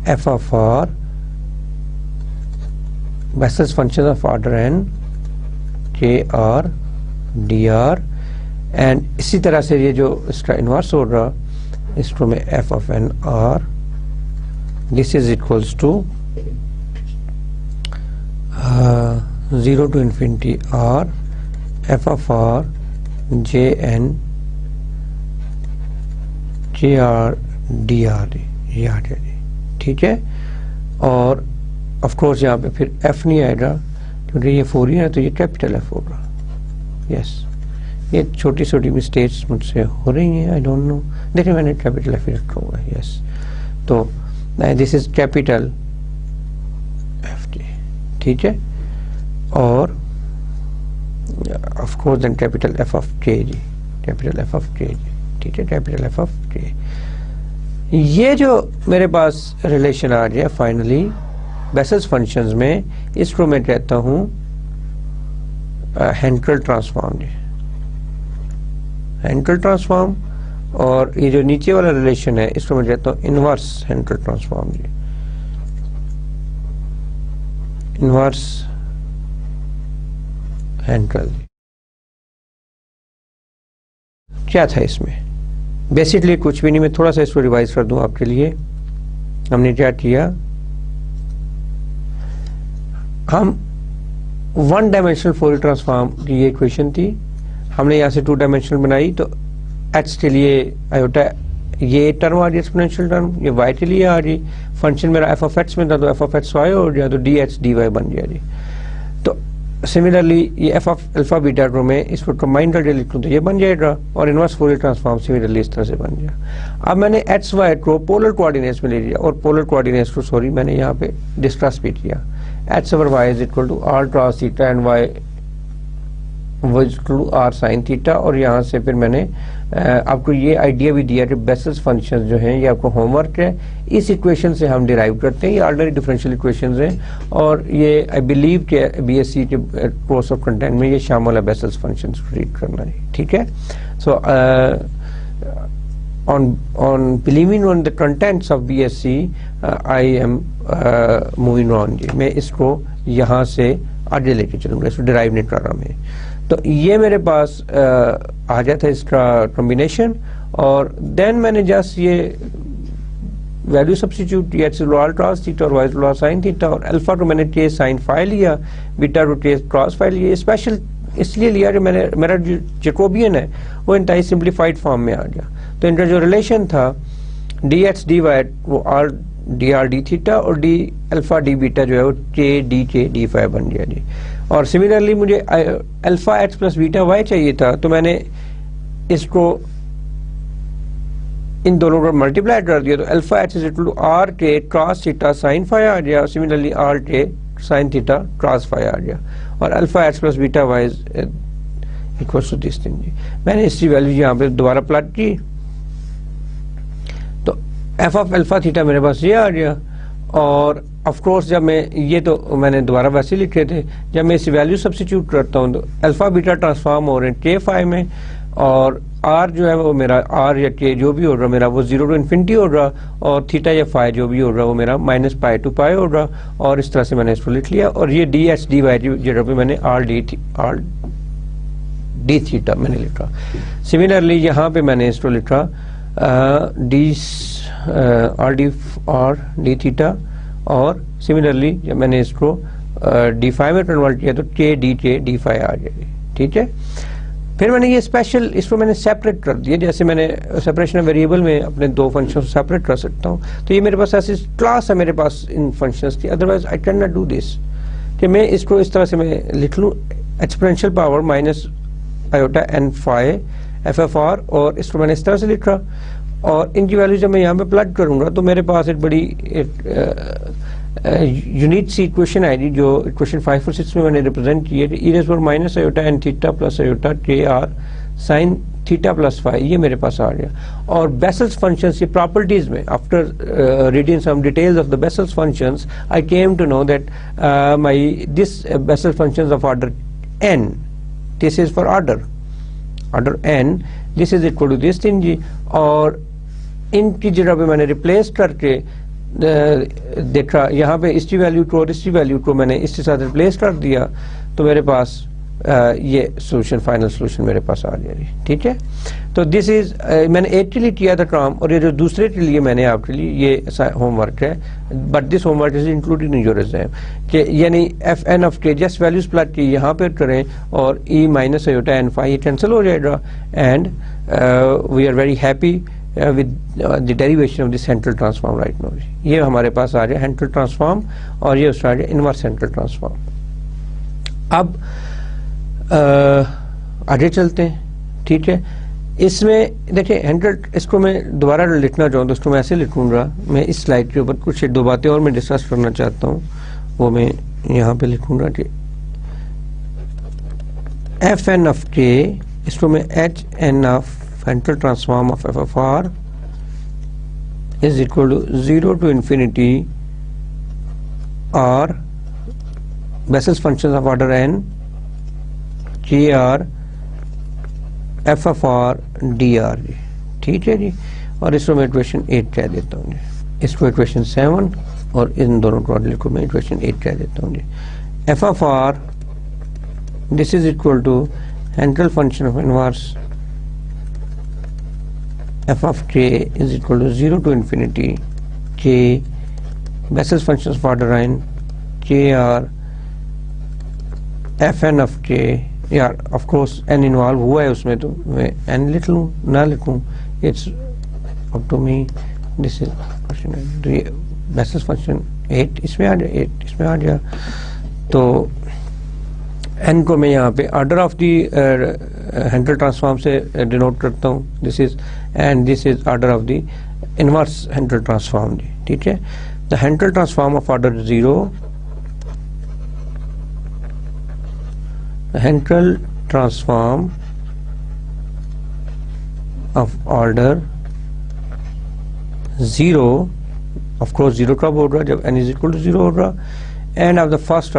F of R Bessel's function of order N K R D R. And اسی طرح سے یہ جو اس کا انورس ہو رہا اس کو میں F of N R this is equals to 0 to infinity R F of R J N J R D R یہ آ گیا جی. ٹھیک ہے، اور آف کورس یہاں پہ پھر ایف نہیں آئے گا کیونکہ یہ 4 ہی ہے تو یہ کیپٹل ایف ہوگا. یس یہ چھوٹی چھوٹی مسٹیکس مجھ سے ہو رہی ہیں, آئی ڈونٹ نو. دیکھیں میں نے کیپیٹل ایف رکھا ہوا ہے. یس تو دس از کیپیٹل ایف جی, ٹھیک ہے, اور of course then capital F of J جی, کیپیٹل ایف آف جے جی, ٹھیک ہے, کیپیٹل ایف آف جے. یہ جو میرے پاس ریلیشن آ گیا فائنلی بیسلز فنکشنز میں, اس کو میں کہتا ہوں ہینکل ٹرانسفارم جی, ہینکل ٹرانسفارم. اور یہ جو نیچے والا ریلیشن ہے اس کو میں کہتا ہوں انورس ہینکل ٹرانسفارم جی, انورس ہینکل. کیا تھا اس میں؟ بیسکلی کچھ بھی نہیں, میں تھوڑا سا اس کو ریوائز کر دوں آپ کے لیے. ہم نے کیا کیا, ہم ون ڈائمینشنل فوریر ٹرانسفارم کی یہ ایکویشن تھی, ہم نے یہاں سے ٹو ڈائمینشنل بنائی. تو ایکس کے لیے آیوٹا یہ ٹرم آ رہی ایکسپونینشیل ٹرم, یہ وائی کے لیے آ رہی, فنکشن میرا ایف آف ایکس میں تھا تو ایف آف ایکس وائی ہو گیا, تو ڈی ایکس ڈی وائی بن گیا جی. تو سملرلی یہ ایف آف الفا بیٹا کو میں اس کو کمبائن کر کے لکھ لوں تو یہ بن جائے گا, اور انورس فوریر ٹرانسفارم سملرلی اس طرح سے بن گیا. اب میں نے ایکس وائی کو پولر کوآرڈینیٹس میں لے لیا, اور پولر کوآرڈینیٹس کو سوری میں نے یہاں پہ ڈسکس بھی کیا. X over Y is equal to R cos theta and Y is equal to R sine theta. اور یہاں سے پھر میں نے آپ کو یہ آئیڈیا بھی دیا کہ بیسلز فنکشن جو ہیں یہ آپ کو ہوم ورک ہے, اس ایکویشن سے ہم ڈیرائیو کرتے ہیں, یہ آرڈنری ڈفرینشیل ایکویشنز ہیں, اور یہ آئی بلیو کہ بی ایس سی کے کورس آف کنٹینٹ میں یہ شامل ہے بیسلز فنکشنز کو ریڈ کرنا ہے, ٹھیک ہے. سو on believing on the contents of BSc I am moving on جی, میں اس کو یہاں سے آگے لے کے چلوں گا, اس کو ڈرائیو نہیں کر رہا میں. تو یہ میرے پاس آ جاتا ہے اس کا کمبینیشن, اور دین میں نے جسٹ یہ ویلیو سبسٹیچیوٹ کیا, ایکس لوال کراس تھیٹا اور وائی لوال سائن تھیٹا, اور الفا کو میں نے ٹی سائن فائی لیا, بیٹا کو ٹی کراس فائی لیا. اسپیشل اس لیے لیا کہ میں نے میرا جو جیکوبین ہے وہ انتہائی سمپلیفائڈ فارم میں آ گیا. تو ان کا جو ریلیشن تھا ڈی ایکس ڈی وائی وہ آر ڈی تھیٹا, اور ڈی الفا ڈی بیٹا جو ہے وہ کے ڈی فائی بن گیا جی. اور سملرلی مجھے alpha x plus beta Y چاہیے تھا, تو میں نے اس کو ان دونوں کو ملٹیپلائی کر دیا, تو alpha X is equal to R K cos theta sine phi آ گیا, similarly R K sine theta cos phi آ گیا, اور alpha x plus beta Y equals to this thing جی. میں نے اس کی ویلیو یہاں پہ دوبارہ پلاٹ کی, تو ایف آف الفا تھیٹا میرے پاس یہ آ گیا. اور آف کورس جب میں یہ تو میں نے دوبارہ ویسے لکھے تھے, جب میں اس ویلیو سبسٹیچیوٹ کرتا ہوں تو الفا بیٹا ٹرانسفارم ہو رہے ہیں کے فائی میں, اور آر جو ہے وہ میرا آر یا کے جو بھی ہوگا میرا وہ 0 ٹو انفینٹی ہوگا, اور تھیٹا یا فائی جو بھی ہوگا وہ میرا مائنس پائی ٹو پائی ہوگا. اور اس طرح سے میں نے اس کو لکھ لیا, اور یہ ڈی ایکس ڈی وائی کی جگہ پہ میں نے آر ڈی تھیٹا میں نے لکھا. سملرلی یہاں پہ میں نے اس کو لکھا آر ڈی تھیٹا, اور سملرلی جب میں نے اس کو ڈی فائی میں کنورٹ کیا تو کے ڈی فائی آ جائے گی, ٹھیک ہے. پھر میں نے یہ اسپیشل اس کو میں نے سیپریٹ کر دیا, جیسے میں نے سیپریشن آف ویریبل میں اپنے دو فنکشن کو سیپریٹ کر سکتا ہوں. تو یہ میرے پاس ایسی کلاس ہے میرے پاس ان فنکشنز کی, otherwise I can not do this, کہ میں اس کو اس طرح سے میں لکھ لوں exponential power minus iota N phi F F R, اور اس کو میں نے اس طرح سے لکھا. اور ان کی ویلیو جب میں یہاں پہ پلٹ کروں گا تو میرے پاس ایک بڑی یونیک سی ایکویشن آئے گی, جو ایکویشن 5 اور 6 میں میں نے ریپرزینٹ کی ہے, ای ریز پر minus iota N theta plus iota K R sine theta plus phi, یہ میرے پاس آ گیا. اور بیسلز فنکشنز کی پراپرٹیز میں after reading some details of the Bessel's functions I came to know that my this Bessel's functions of order n, this is for order n, this is equal to this thing جی. اور ان کی جگہ پہ میں نے ریپلیس کر کے دیکھا, یہاں پہ اس کی ویلیو کو اور اس کی ویلیو کو میں نے اس کے ساتھ ریپلیس کر دیا, تو میرے پاس یہ سولوشن فائنل سولوشن میرے پاس آ گیا, ٹھیک ہے. تو دس از میں نے ایک کے لیے کیا تھا کام, اور یہ جو دوسرے کے لیے میں نے آپ کے لیے یہ ہوم ورک ہے, but this homework is included in your exam, کہ یعنی F N of K just values plot کی یہاں پہ کریں, اور E minus iota N phi یہ کینسل ہو جائے گا, and we are very happy with the derivation of the central transform right now. یہ ہمارے پاس آ جائے central transform, اور یہ اس کا آ جائے inverse central transform. اب آگے چلتے ہیں. ٹھیک ہے, اس میں دیکھیں 100 اس کو میں دوبارہ لکھنا چاہوں تو اس کو میں ایسے لکھوں گا. میں اس سلائڈ کے اوپر کچھ 2 باتیں اور میں ڈسکس کرنا چاہتا ہوں, وہ میں یہاں پہ لکھوں گا کہ ایف این آف کے, اس کو میں H N of Hankel transform of F of R is equal to 0 to infinity اور basis function of order n J R F F R D R جی. ٹھیک ہے جی, اور اس کو میں ایکویشن 8 کہہ دیتا ہوں جی, اس کو ایکویشن 7 اور ان دونوں کوآرڈینیٹ کو میں ایکویشن 8 کہہ دیتا ہوں جی. F F R this is equal to Hankel function of inverse F of K is equal to 0 to infinity K basis function of order n J R F N of K. یار آف کورس n انوالو ہوا ہے اس میں, تو میں n لکھ لوں نہ لکھوں it's up to me. This is basis function 8 اس میں آ جائے, 8 اس میں آ جائے, تو n کو میں یہاں پہ order of the Hankel transform سے ڈینوٹ کرتا ہوں. This is and this is order of the inverse Hankel transform جی. ٹھیک ہے, the Hankel transform of order 0, Hankel transform of order 0 of course 0 کب ہوگا جب n is equal to 0 ہوگا, and of the first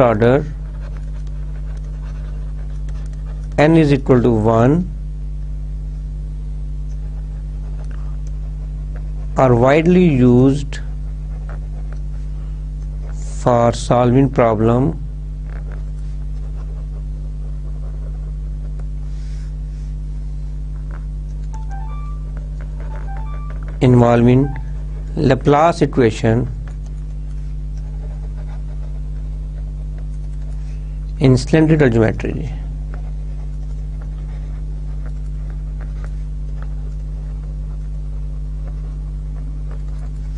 order n is equal to 1 are widely used for solving problem involving Laplace equation in cylindrical geometry.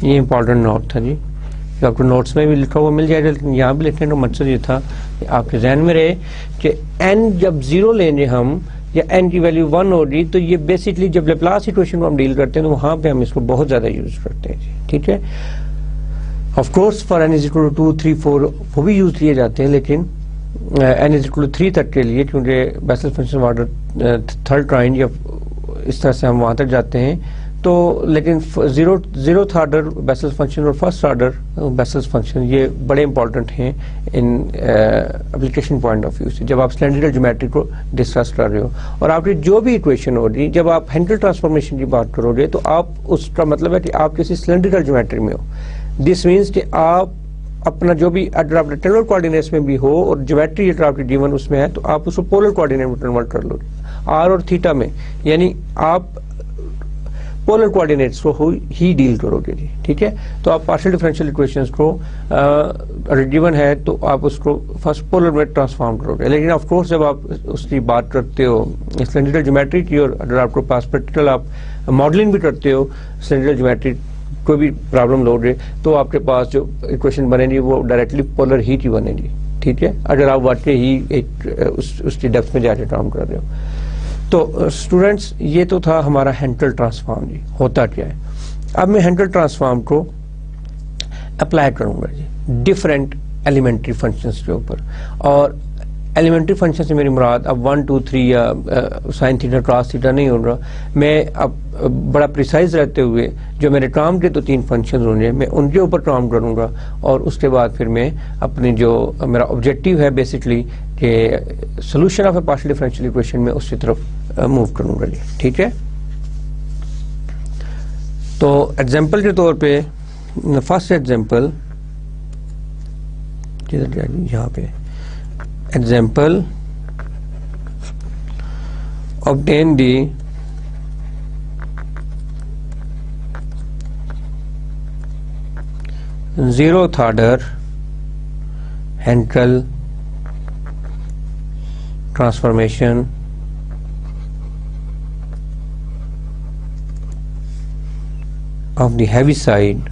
یہ امپورٹنٹ نوٹ تھا جی, جو آپ کو نوٹس میں بھی لکھا ہوا مل جائے گا, لیکن یہاں بھی لکھنے کا مقصد یہ تھا کہ آپ کے ذہن میں رہے کہ n جب 0 لیں گے ہم, یا n کی ویلیو 1 ہوگی, تو یہ بیسکلی جب لیپلاس ایکویشن کو ہم ڈیل کرتے ہیں تو وہاں پہ ہم اس کو بہت زیادہ یوز کرتے ہیں جی. ٹھیک ہے, of course for n is equal to 2 3 4 وہ بھی یوز کیے جاتے ہیں, لیکن n is equal to 3 تک کے لیے, کیونکہ بیسل فنکشن آرڈر تھرڈ ٹرائن یا اس طرح سے ہم وہاں تک جاتے ہیں, تو لیکن زیروتھ آرڈر بیسل فنکشن اور فرسٹ آرڈر بیسل فنکشن یہ بڑے امپورٹنٹ ہیں ان اپلیکیشن پوائنٹ آف ویو سے, جب آپ سلینڈریکل جیومیٹری کو ڈسکس کر رہے ہو. اور آپ کی جو بھی ایکویشن ہو رہی, جب آپ ہینٹل ٹرانسفارمیشن کی بات کرو گے تو آپ اس کا مطلب ہے کہ آپ کسی سلینڈریکل جیومیٹری میں ہو. دس مینس کہ آپ اپنا جو بھی اگر آپ ٹیلر کوآرڈینیٹس میں بھی ہو اور جیومیٹری اگر آپ کی ڈیون اس میں ہے, تو آپ اس کو پولر کوآرڈینیٹ میں کنورٹ کر لو گے آر اور تھیٹا میں, یعنی آپ پولر کوآرڈینیٹس کو ہی ڈیل کرو گے جی. ٹھیک ہے, تو آپ پارشل ڈفرینشیل ایکویشنز کو اگر گیون ہے تو آپ اس کو فرسٹ پولر میں ٹرانسفارم کرو گے. لیکن آف کورس جب آپ اس کی بات کرتے ہو سلینڈریکل جیومیٹری کی, اور اگر آپ کو پاس پریکٹیکل آپ ماڈلنگ بھی کرتے ہو سلینڈریکل جیومیٹری کوئی بھی پرابلم لو گے, تو آپ کے پاس جو ایکویشن بنے گی وہ ڈائریکٹلی پولر ہی کی بنے گی. ٹھیک ہے, اگر آپ واقعی ہی ایک اس کی ڈیپتھ میں جا کے کام کر رہے ہو. تو اسٹوڈینٹس یہ تو تھا ہمارا ہینٹل ٹرانسفارم جی. ہوتا کیا ہے, اب میں ہینٹل ٹرانسفارم کو اپلائی کروں گا جی ڈفرینٹ ایلیمنٹری فنکشنز کے اوپر. اور ایلیمنٹری فنکشن سے میری مراد اب 1 2 3 یا سائن تھیٹا کاس تھیٹا نہیں ہو رہا. میں اب بڑا پریسائز رہتے ہوئے جو میرے کام کے تو 3 فنکشنز ہوں گے, میں ان کے اوپر کام کروں گا, اور اس کے بعد پھر میں اپنی جو میرا آبجیکٹیو ہے بیسکلی کہ solution of a partial differential equation میں اس کی طرف موو کروں گا جی. ٹھیک ہے, تو ایگزامپل کے طور پہ فرسٹ ایگزامپل یہاں پہ example obtain the zeroth order Hankel transformation of the Heaviside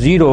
0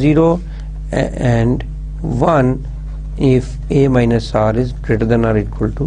0 and 1 if a minus r is greater than or equal to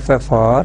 FFR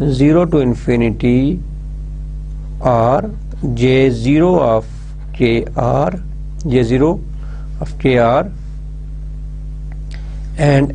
0 to infinity r j0 of kr, j0 of kr and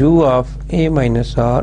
u of a minus r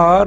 r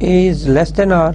a is less than r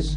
is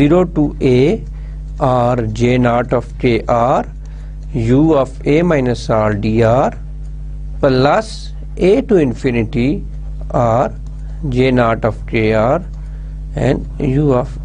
0 to a r j naught of k r u of a minus r dr plus a to infinity r j naught of k r and u of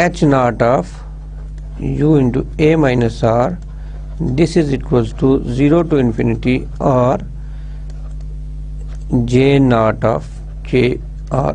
h naught of u into a minus r this is equals to 0 to infinity r j naught of k r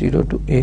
0 to a,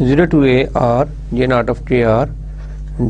0 to a r j naught of k r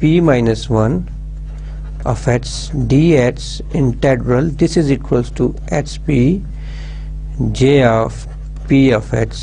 p minus 1 of h dx integral this is equals to hp j of p of h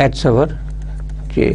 h/k।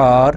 r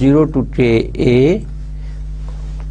0 to ka,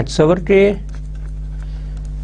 h/k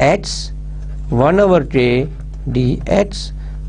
h 1/k dx,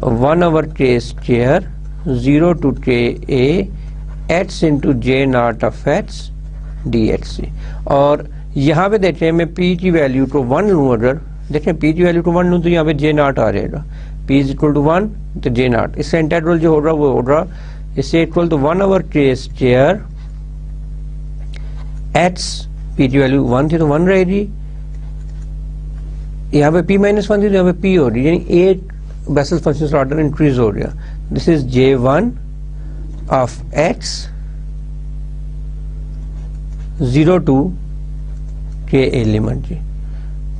1 over k square 0 to k a h into j naught of h dHc. اور یہاں پہ دیکھیں میں p کی ویلیو کو 1 لوں, اگر دیکھیں p کی ویلیو کو 1 لوں تو یہاں پہ j naught آ جائے گا, p is equal to 1 تو j naught, اس سے انٹیگرل جو ہو رہا وہ ہو رہا اس سے equal to 1 over k square h, p کی ویلیو 1 تھی تو 1 رہے گی, یہاں پہ p minus 1 تھی تو یہاں پہ p ہو رہی, یعنی ایک بیسل فنکشن کا آرڈر انکریز ہو گیا. This is j1 of x 0 to k a limit جی,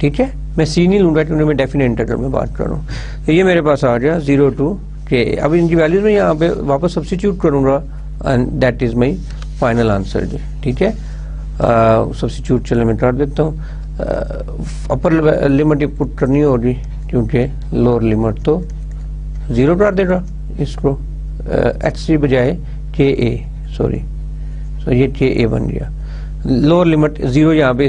ٹھیک ہے. میں سی نہیں لوں گا کیونکہ میں ڈیفینٹ انٹرول میں بات کر رہا ہوں. تو یہ میرے پاس آ گیا 0 to k a. اب ان کی ویلیوز میں یہاں پہ واپس سبسٹیچیوٹ کروں گا and that is my final answer جی, ٹھیک ہے. سبسٹیچیوٹ چلے میں کر دیتا ہوں. اپر لمٹ پٹ کرنی ہوگی کیونکہ لوور لمٹ تو 0 کر دے گا اس کو, ایچ سی بجائے کے اے, سوری سو یہ کے اے بن گیا. لوور لمٹ 0 یہاں پہ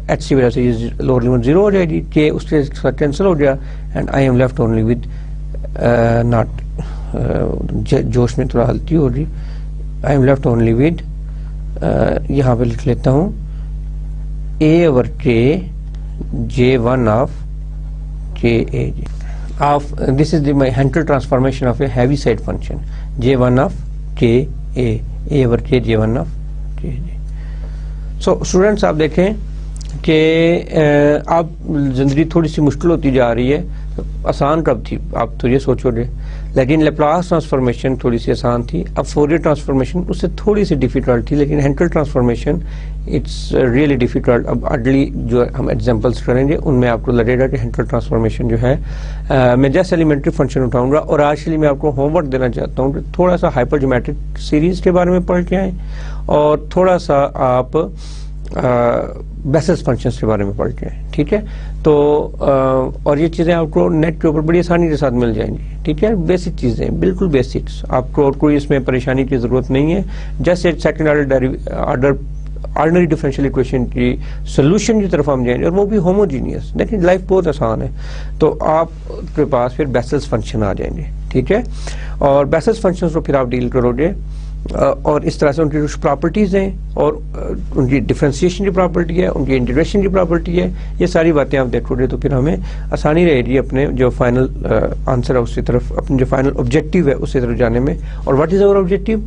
ایچ سی وجہ سے یہ لوور لمٹ 0 ہو جائے گی, کے اس کے ساتھ کینسل ہو گیا and I am left only with not, جوش میں تھوڑا غلطی ہو رہی, I am left only with یہاں پہ لکھ لیتا ہوں a over k j1 of ka G. of this is my Hankel transformation of a Heaviside function j1 of ka, a over k j1 of k G. so students آپ دیکھیں کہ اب زندگی تھوڑی سی مشکل ہوتی جا رہی ہے. آسان کب تھی آپ تو یہ سوچو گے, لیکن لیپلاس ٹرانسفارمیشن تھوڑی سی آسان تھی. اب فوریر ٹرانسفارمیشن اس سے تھوڑی سی ڈیفیکلٹ تھی, لیکن ہینکل ٹرانسفارمیشن اٹس ریئلی ڈیفیکلٹ. اب اگلی جو ہم ایگزامپلس کریں گے ان میں آپ کو لگے گا کہ ہینکل ٹرانسفارمیشن جو ہے میں جسٹ ایلیمنٹری فنکشن اٹھاؤں گا. اور آج کے لیے میں آپ کو ہوم ورک دینا چاہتا ہوں کہ تھوڑا سا ہائپر جیومیٹرک سیریز کے بارے میں پڑھ کے آئیں اور تھوڑا سا آپ بیسلس فنکشنز کے بارے میں پڑھ کے ہیں, ٹھیک ہے. تو اور یہ چیزیں آپ کو نیٹ کے اوپر بڑی آسانی کے ساتھ مل جائیں گی, ٹھیک ہے. بیسک چیزیں بالکل بیسکس, آپ کو اور کوئی اس میں پریشانی کی ضرورت نہیں ہے. جسٹ ایک second order ordinary differential equation کی سولوشن کی طرف ہم جائیں گے اور وہ بھی ہوموجینیس. لیکن لائف بہت آسان ہے, تو آپ کے پاس پھر بیسلس فنکشن آ جائیں گے, ٹھیک ہے. اور بیسلس فنکشنز کو پھر آپ ڈیل کرو گے اور اس طرح سے ان کی کچھ پراپرٹیز ہیں اور ان کی ڈفرینسیشن کی پراپرٹی ہے, ان کی انٹیگریشن کی پراپرٹی ہے. یہ ساری باتیں آپ دیکھو گے تو پھر ہمیں آسانی رہے گی اپنے جو فائنل آنسر ہے اسی طرف, اپنے جو فائنل آبجیکٹیو ہے اسی طرف جانے میں. اور what is our objective?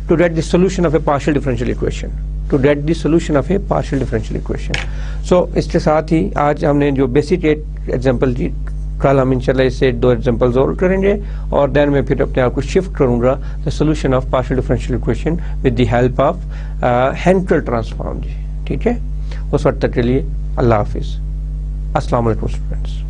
To get the solution of a partial differential equation, to get the solution of a partial differential equation. So اس کے ساتھ ہی آج ہم نے جو بیسک ایگزامپل جی, کل ہم انشاءاللہ اس سے 2 ایگزامپلز اور کریں گے اور دین میں پھر اپنے آپ کو شفٹ کروں گا the solution of partial differential equation with the help of Hankel transform جی, ٹھیک ہے. اس وقت تک کے لیے اللہ حافظ. السلام علیکم اسٹوڈنٹس.